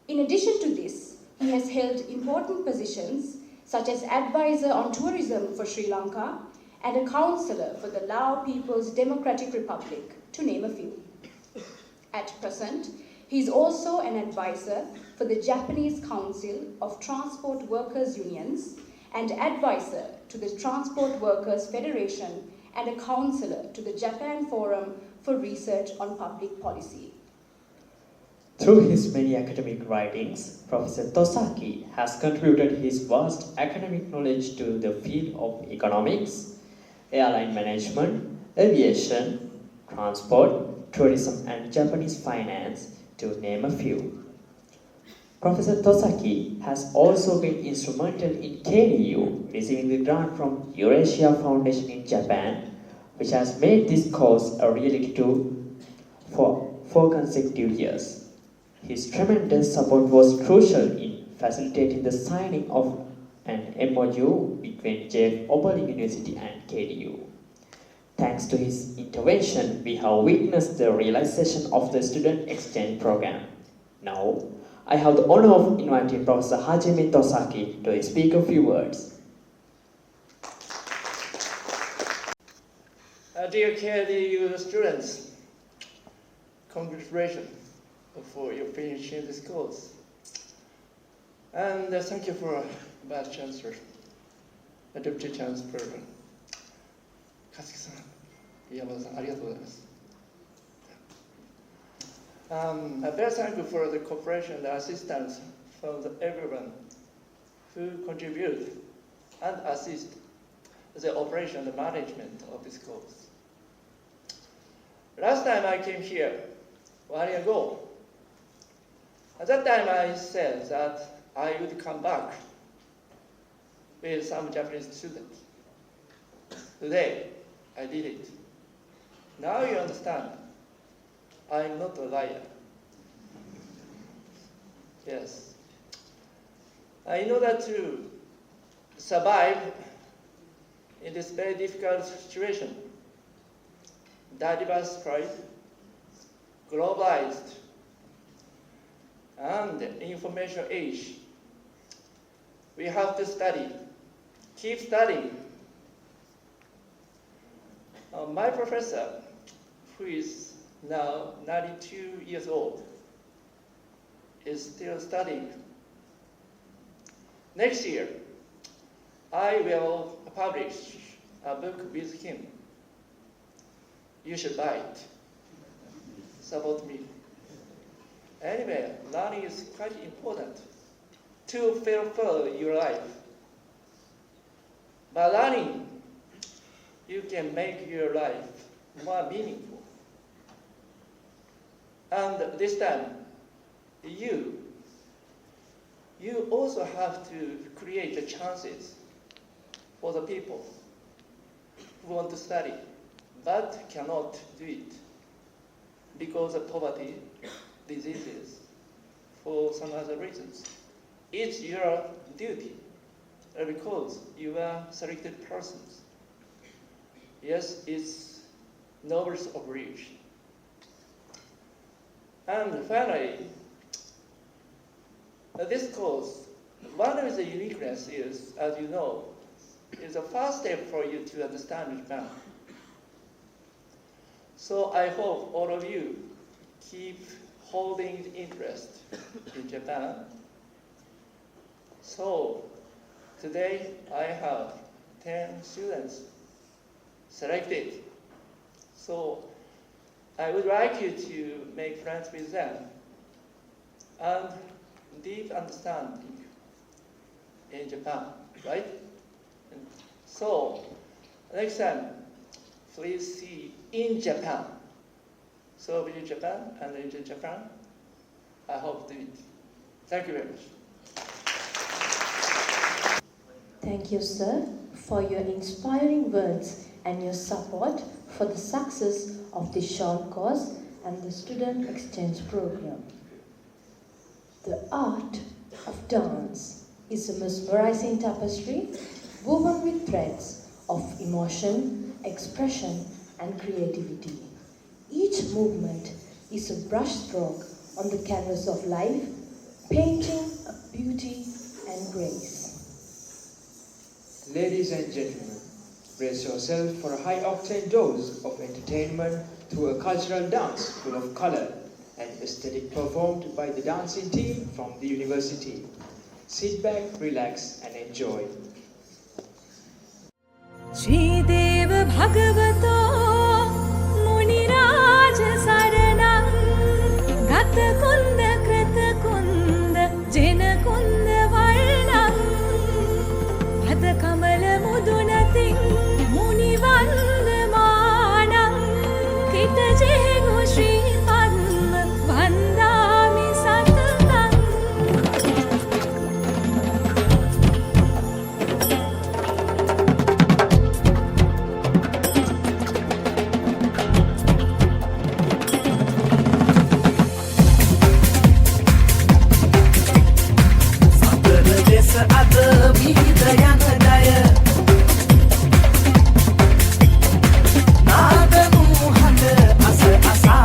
In addition to this, he has held important positions such as advisor on tourism for Sri Lanka and a counselor for the Lao People's Democratic Republic, to name a few. At present, he is also an advisor for the Japanese Council of Transport Workers Unions and advisor to the Transport Workers Federation and a counselor to the Japan Forum for Research on Public Policy. Through his many academic writings, Professor Tosaki has contributed his vast academic knowledge to the field of economics, airline management, aviation, transport, tourism, and Japanese finance, to name a few. Professor Tosaki has also been instrumental in KDU receiving the grant from Eurasia Foundation in Japan, which has made this course a reality for 4 consecutive years. His tremendous support was crucial in facilitating the signing of an MOU between J.F. Oberlin University and KDU. Thanks to his intervention, we have witnessed the realization of the student exchange program. Now, I have the honor of inviting Professor Hajime Tosaki to speak a few words. Dear KDU students, congratulations for your finishing this course. And thank you for Vice Chancellor, Deputy Chancellor, Katsuki-san, Yamada-san, ありがとうございます。I'm very thankful for the cooperation and assistance from everyone who contribute and assist the operation and management of this course. Last time I came here, 1 year ago, at that time I said that I would come back with some Japanese students. Today, I did it. Now you understand, I'm not a liar. Yes. In order to survive in this very difficult situation, diversified, globalized, and information age, we have to study, keep studying. My professor, who is now 92 years old, is still studying. Next year, I will publish a book with him. You should buy it. Support me. Anyway, learning is quite important to fulfill your life. By learning, you can make your life more meaningful. And this time, you also have to create the chances for the people who want to study but cannot do it because of poverty, diseases, for some other reasons. It's your duty because you are selected persons. Yes, it's nobles of rich. And finally, this course, one of the uniqueness is, as you know, is the first step for you to understand Japan. So I hope all of you keep holding interest in Japan. So today I have 10 students selected. So I would like you to make friends with them and deep understanding in Japan, right? And so, next time, please see in Japan. So visit Japan and enjoy Japan. I hope to do it. Thank you very much. Thank you, sir, for your inspiring words and your support for the success of this short course and the student exchange program. The art of dance is a mesmerizing tapestry woven with threads of emotion, expression, and creativity. Each movement is a brushstroke on the canvas of life, painting a beauty and grace. Ladies and gentlemen, brace yourself for a high-octane dose of entertainment through a cultural dance full of color and aesthetic performed by the dancing team from the university. Sit back, relax, and enjoy. Shri Deva Bhagavato Muniraj Saranam Gata Kunda Krita Kunda Jena Kunda Varnam Bhada Kamala Mudunati Munivandhamanam Kita Jenu Shri Padma Vandami Satatam. අද විහිද යන දය නාද මුහඳ අස අසා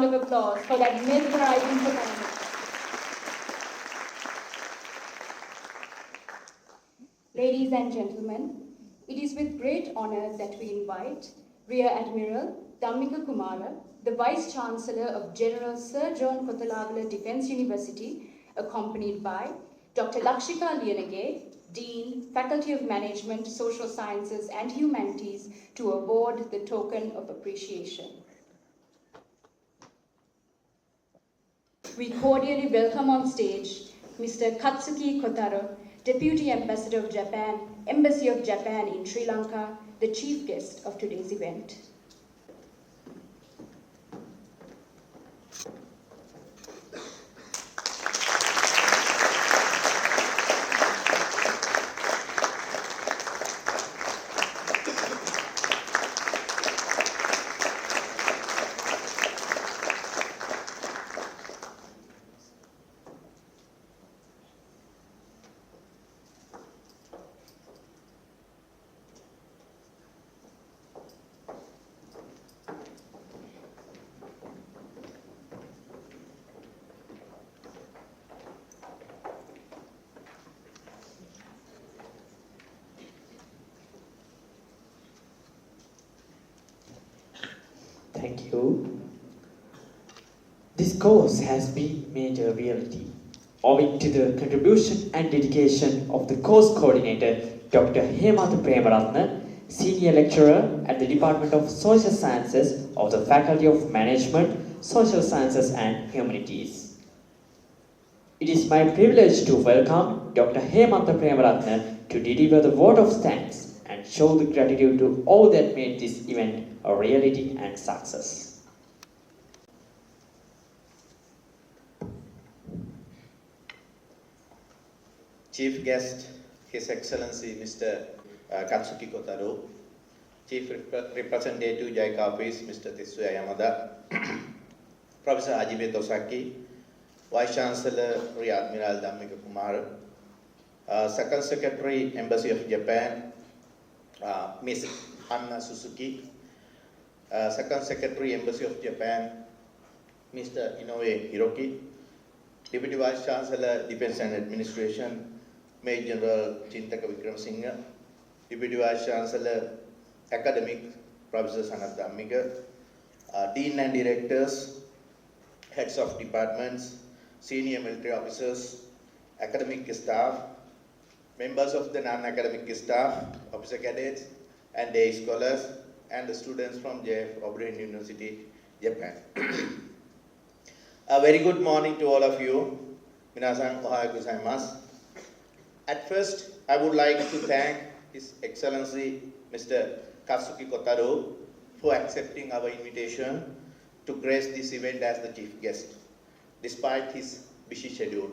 of applause for that mesmerizing performance. Ladies and gentlemen, it is with great honor that we invite Rear Admiral Dhammika Kumara, the Vice Chancellor of General Sir John Kothalavala Defence University, accompanied by Dr. Lakshika Liyanage, Dean, Faculty of Management, Social Sciences and Humanities, to award the token of appreciation. We cordially welcome on stage Mr. Katsuki Kotaro, Deputy Ambassador of Japan, Embassy of Japan in Sri Lanka, the chief guest of today's event. Thank you. This course has been made a reality owing to the contribution and dedication of the course coordinator, Dr. Hemantha Premaratne, Senior Lecturer at the Department of Social Sciences of the Faculty of Management, Social Sciences and Humanities. It is my privilege to welcome Dr. Hemantha Premaratne to deliver the vote of thanks and show the gratitude to all that made this event a reality and success. Chief guest, His Excellency Mr. Katsuki Kotaro, Chief Representative JICA Office Mr. Tetsuya Yamada, Professor Hajime Tosaki, Vice Chancellor Rear Admiral Dhammika Kumara, Second Secretary Embassy of Japan, Ms. Anna Suzuki, Second Secretary Embassy of Japan, Mr. Inoue Hiroki, Deputy Vice Chancellor Defense and Administration, Major General Chintaka Wickramasinghe, Deputy Vice Chancellor Academic Professor Sanath Dhammika, Dean and Directors, Heads of Departments, Senior Military Officers, Academic Staff, members of the non-academic staff, Officer Cadets, and Day Scholars, and the students from JF O'Brien University, Japan. A very good morning to all of you. Minasan ohayou gozaimasu. At first, I would like to thank His Excellency Mr. Katsuki Kotaro for accepting our invitation to grace this event as the chief guest, despite his busy schedule.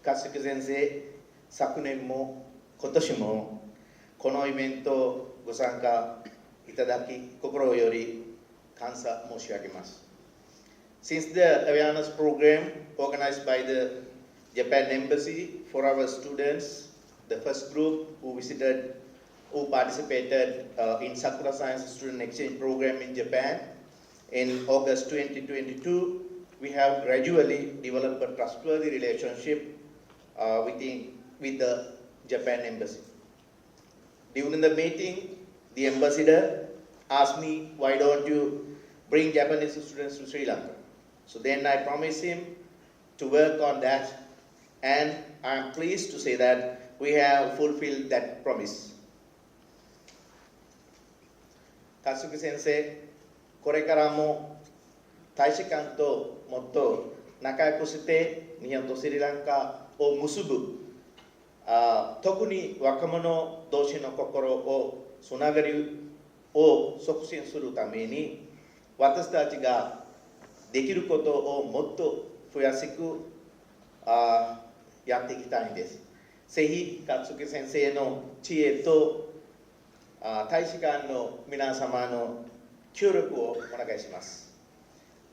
Katsuki Sensei, sakunen mo kotoshi mo kono eventoご参加いただき心より感謝申し上げます。Since the awareness program organized by the Japan Embassy for our students, the first group who participated in Sakura Science Student Exchange Program in Japan in August 2022, we have gradually developed a trustworthy relationship with the Japan Embassy. During the meeting, the ambassador asked me, why don't you bring Japanese students to Sri Lanka? So then I promised him to work on that, and I am pleased to say that we have fulfilled that promise. Katsuki Sensei, これからも大使館ともっと仲良くして日本とスリランカを結ぶ、特に若者同士の心をつながりを促進するために、私たちができることをもっと増やしくやっていきたいんです。ぜひ勝木先生の知恵と大使館の皆様の協力をお願いします。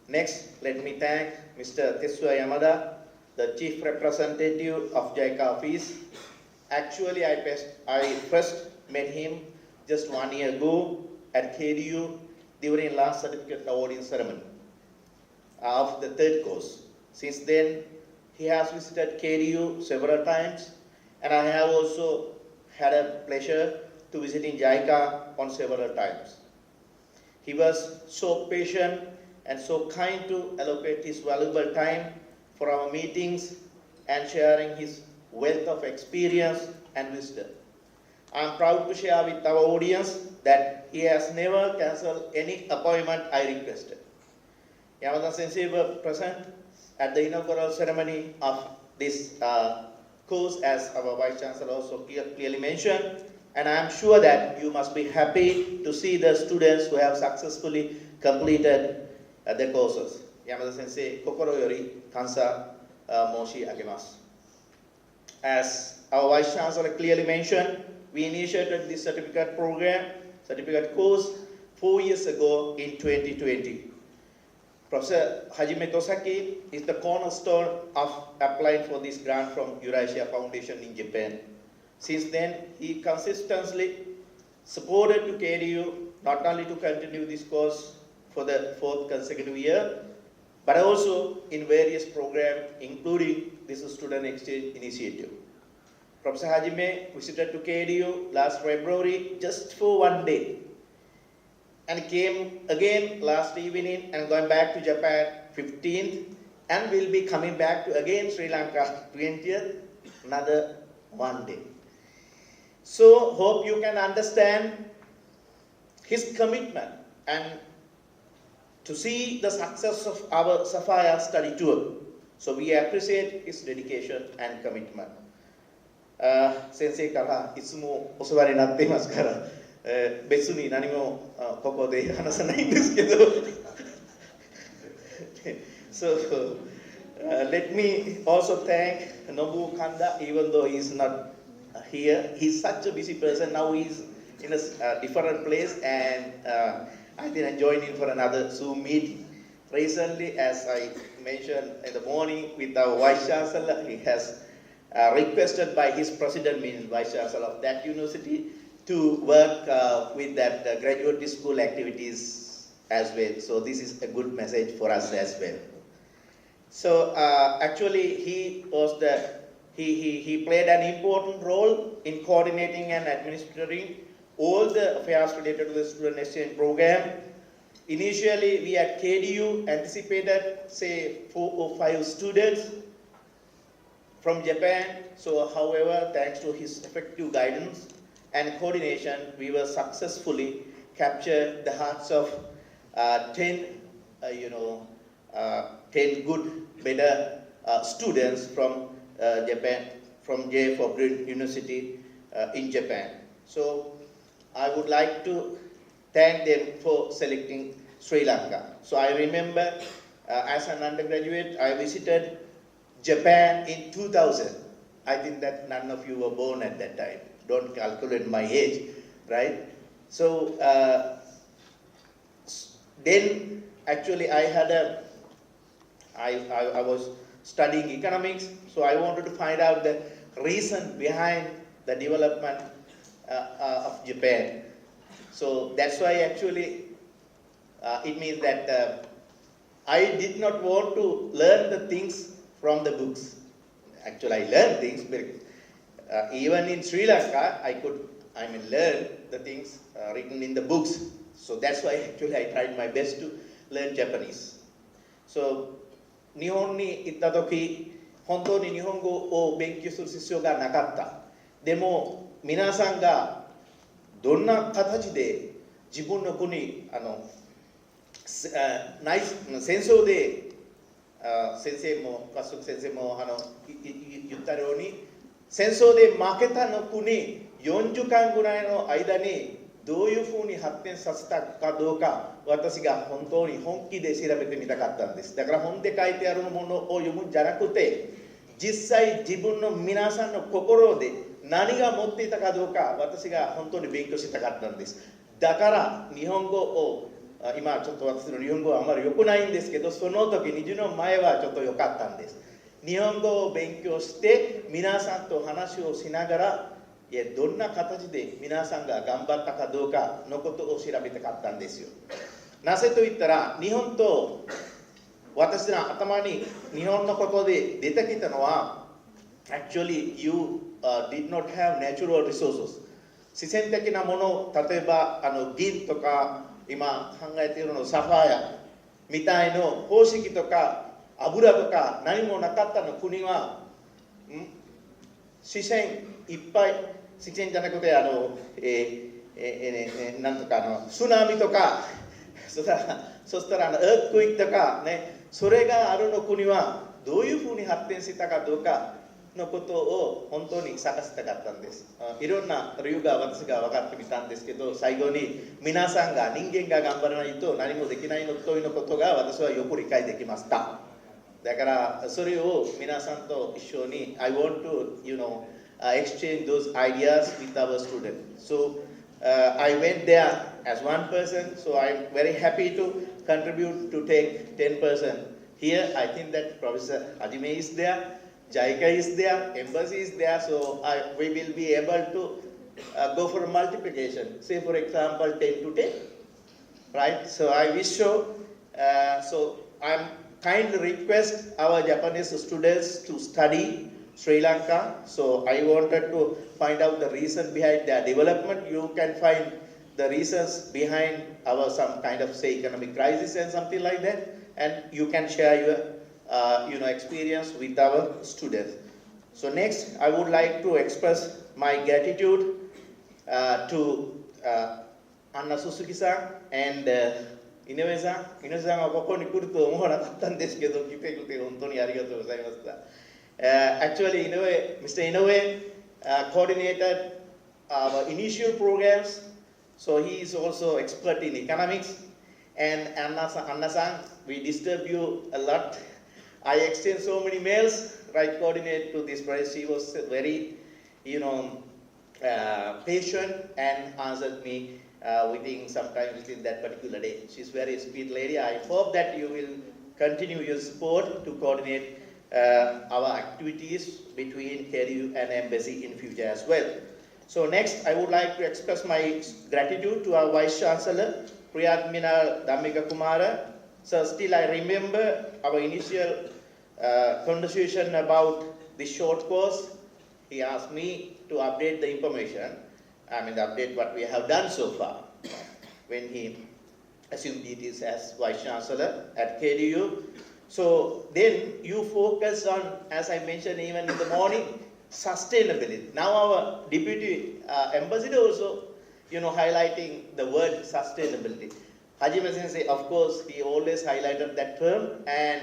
Next, let me thank Mr. Tetsuya Yamada, the Chief Representative of JICA Office. Actually, I first met him just 1 year ago at KDU. during last certificate awarding ceremony of the third course. Since then, he has visited KDU several times, and I have also had a pleasure to visiting JICA on several times. He was so patient and so kind to allocate his valuable time for our meetings and sharing his wealth of experience and wisdom. I am proud to share with our audience that he has never cancelled any appointment I requested. Yamada Sensei was present at the inaugural ceremony of this course, as our Vice Chancellor also clearly mentioned, and I am sure that you must be happy to see the students who have successfully completed the courses. Yamada Sensei, kokoro yori kansa moshi agemasu. As our Vice Chancellor clearly mentioned, we initiated this certificate course 4 years ago in 2020. Professor Hajime Tosaki is the cornerstone of applying for this grant from Eurasia Foundation in Japan. Since then, he consistently supported to KDU not only to continue this course for the 4th consecutive year, but also in various programs, including this student exchange initiative. Professor Hajime visited to KDU last February just for 1 day, and came again last evening and going back to Japan 15th, and will be coming back to again Sri Lanka 20th, another 1 day. So hope you can understand his commitment and to see the success of our Sapphire study tour. So we appreciate his dedication and commitment. Sensei kara itsumo osawari ni natte imasu kara betsu ni nani mo koko de hanasanai desu kedo. So let me also thank Nobu Kanda, even though he is not here. He's such a busy person. Now he's in a different place, and I think I joined in for another Zoom meeting. Recently, as I mentioned in the morning with our Vice Chancellor, he has requested by his president, means Vice Chancellor of that university, to work with that graduate school activities as well. So this is a good message for us as well. So actually, he played an important role in coordinating and administering all the affairs related to the student exchange program. Initially, we at KDU anticipated, say, 4 or 5 students from Japan. So, however, thanks to his effective guidance and coordination, we were successfully captured the hearts of 10 good, better students from Japan, from J4 University in Japan. So, I would like to thank them for selecting Sri Lanka. So I remember as an undergraduate, I visited Japan in 2000. I think that none of you were born at that time. Don't calculate my age, right? So then actually I was studying economics, so I wanted to find out the reason behind the development of Japan. So that's why actually it means that I did not want to learn the things from the books. Actually, I learned things, but even in Sri Lanka, I could learn the things written in the books. So that's why actually I tried my best to learn Japanese. So 日本に行った時、本当に日本語を勉強する必要がなかった。でも皆さんがどんな形で自分の国戦争で先生も加速先生も言ったように戦争で負けたの国40間ぐらいの間にどういうふうに発展させたかどうか私が本当に本気で調べてみたかったんです。だから本で書いてあるものを読むんじゃなくて実際自分の皆さんの心で何が持っていたかどうか私が本当に勉強したかったんです。だから日本語を今ちょっと私の日本語はあまり良くないんですけどその時20年前はちょっと良かったんです。日本語を勉強して皆さんと話をしながらどんな形で皆さんが頑張ったかどうかのことを調べたかったんですよ。なぜと言ったら、日本と私の頭に日本のことで出てきたのは、actually you did not have natural resources。自然的なもの、例えば銀とか今考えているのサファイアみたいの宝石とか油とか何もなかったの国は、自然いっぱい、自然じゃなくてなんとか津波とかそしたらエアークイックとかね、それがあるの国はどういうふうに発展したかどうかのことを本当に探したかったんです。いろんな理由が私が分かってみたんですけど、最後に皆さんが人間が頑張らないと何もできないのということが私はよく理解できました。だからそれを皆さんと一緒に I want to exchange those ideas with our students. So I went there as one person, so I'm very happy to contribute to take 10%. Here I think that Professor Hajime is there, JICA is there, embassy is there, so we will be able to go for multiplication. Say for example 10 to 10, right? So I wish so. So I'm kindly request our Japanese students to study Sri Lanka. So I wanted to find out the reason behind their development. You can find the reasons behind our some kind of say economic crisis and something like that, and you can share your experience with our students. So next, I would like to express my gratitude to Anna Suzuki-san and Inoue-san. Inoue-san はここに来ると思わなかったんですけど、来てくれて本当にありがとうございました。Actually, Mr. Inoue coordinated our initial programs, so he is also expert in economics. And Anna-san, we disturb you a lot. I exchanged so many mails, right, coordinate to this prize. She was very, patient and answered me within that particular day. She's very sweet lady. I hope that you will continue your support to coordinate our activities between KDU and Embassy in future as well. So next, I would like to express my gratitude to our Vice Chancellor, Priyatmina Dhammika Kumara. So still I remember our initial conversation about the short course. He asked me to update the information, update what we have done so far when he assumed duties as Vice Chancellor at KDU. So then you focus on, as I mentioned even in the morning, sustainability. Now our Deputy Ambassador also, highlighting the word sustainability. Hajime Sensei, of course, he always highlighted that term, and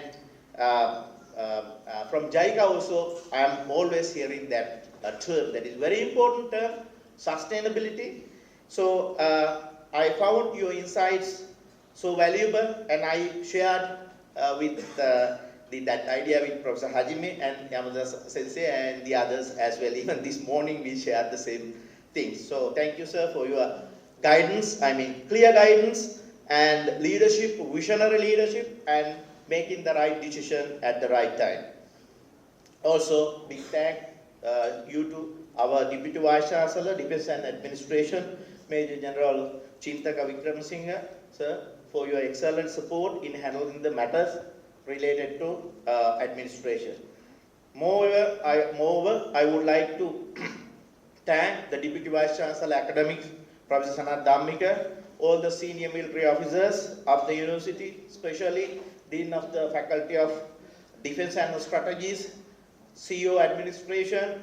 from JICA also, I am always hearing that term. That is very important term, sustainability. So I found your insights so valuable, and I shared with that idea with Professor Hajime and Yamada Sensei and the others as well. Even this morning we shared the same things. So thank you, sir, for your guidance, clear guidance and leadership, visionary leadership, and making the right decision at the right time. Also, big thank you to our Deputy Vice Chancellor, Defense and Administration, Major General Chintaka Wickramasinghe, sir, for your excellent support in handling the matters related to administration. Moreover, I would like to thank the Deputy Vice Chancellor Academics, Professor Sanat Dhammika, all the senior military officers of the university, especially Dean of the Faculty of Defense and Strategies, CEO Administration,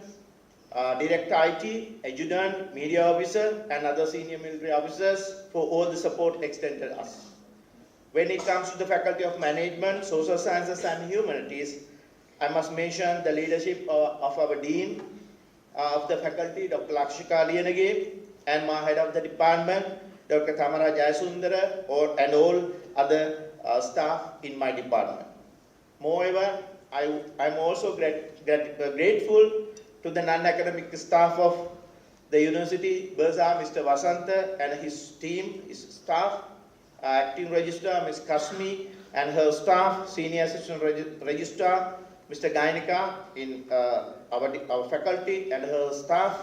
Director IT, Adjutant, Media Officer, and other senior military officers for all the support extended us. When it comes to the Faculty of Management, Social Sciences and Humanities, I must mention the leadership of our Dean of the Faculty, Dr. Lakshika Liyanage, and my head of the department, Dr. Thamara Jayasundara, and all other staff in my department. Moreover, I'm also grateful to the non-academic staff of the university, Bursa, Mr. Vasanta, and his team, his staff, Acting Registrar, Ms. Kasmi, and her staff, Senior Assistant Registrar, Mr. Gainika, in our faculty and her staff,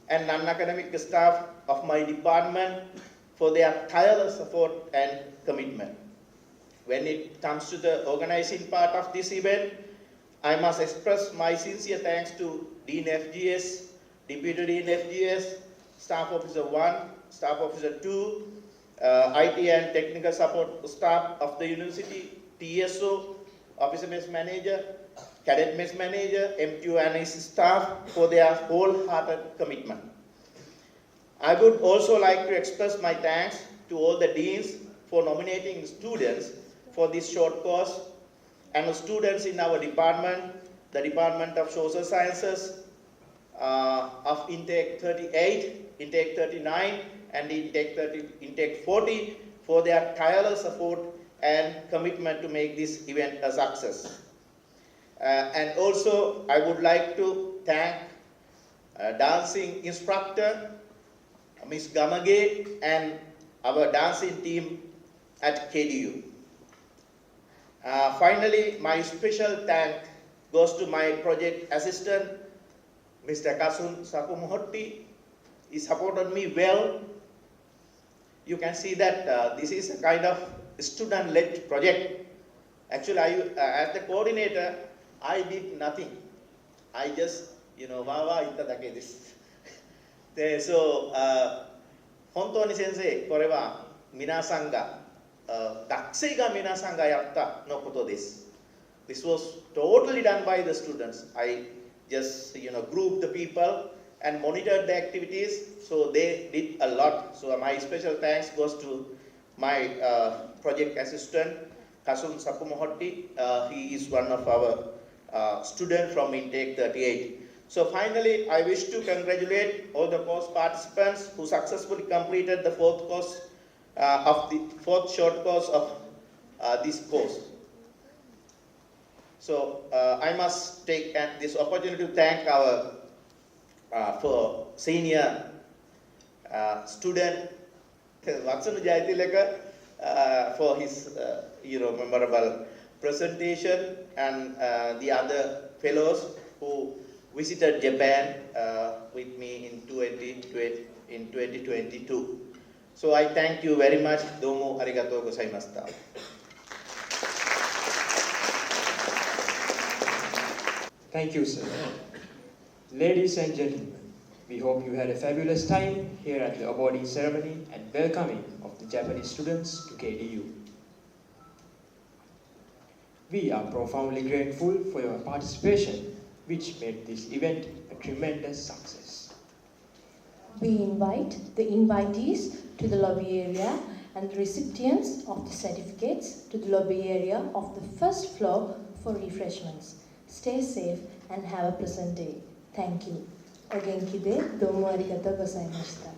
and non-academic staff of my department, for their tireless effort and commitment. When it comes to the organizing part of this event, I must express my sincere thanks to Dean FGS, Deputy Dean FGS, Staff Officer 1, Staff Officer 2, IT and Technical Support Staff of the University, TSO, Officer Mess Manager, Cadet Mess Manager, MTU and his staff for their wholehearted commitment. I would also like to express my thanks to all the deans for nominating students for this short course, and the students in our department, the Department of Social Sciences, of Intake 38, Intake 39, and Intake 40 for their tireless effort and commitment to make this event a success. And also, I would like to thank dancing instructor, Ms. Gamage, and our dancing team at KDU. Finally, my special thank goes to my project assistant, Mr. Kasun Sapumohotti. He supported me well. You can see that this is a kind of student-led project. Actually, as the coordinator, I did nothing. I just, wawa itadake desu. So, 本当に先生、これは皆さんが、学生が皆さんがやったのことです。This was totally done by the students. I just, grouped the people and monitored the activities, so they did a lot. So my special thanks goes to my project assistant, Kasun Sapumohotti. He is one of our students from Intake 38. So finally, I wish to congratulate all the course participants who successfully completed the fourth short course of this course. So I must take this opportunity to thank our for senior student Vatsanu Jayatilaka for his memorable presentation, and the other fellows who visited Japan with me in 2022. So I thank you very much. Domo arigatou gozaimashita. Thank you, sir. Ladies and gentlemen, we hope you had a fabulous time here at the awarding ceremony and welcoming of the Japanese students to KDU. We are profoundly grateful for your participation, which made this event a tremendous success. We invite the invitees to the lobby area and the recipients of the certificates to the lobby area of the first floor for refreshments. Stay safe and have a pleasant day. Thank you. O genki de domo arigatou gozaimashita.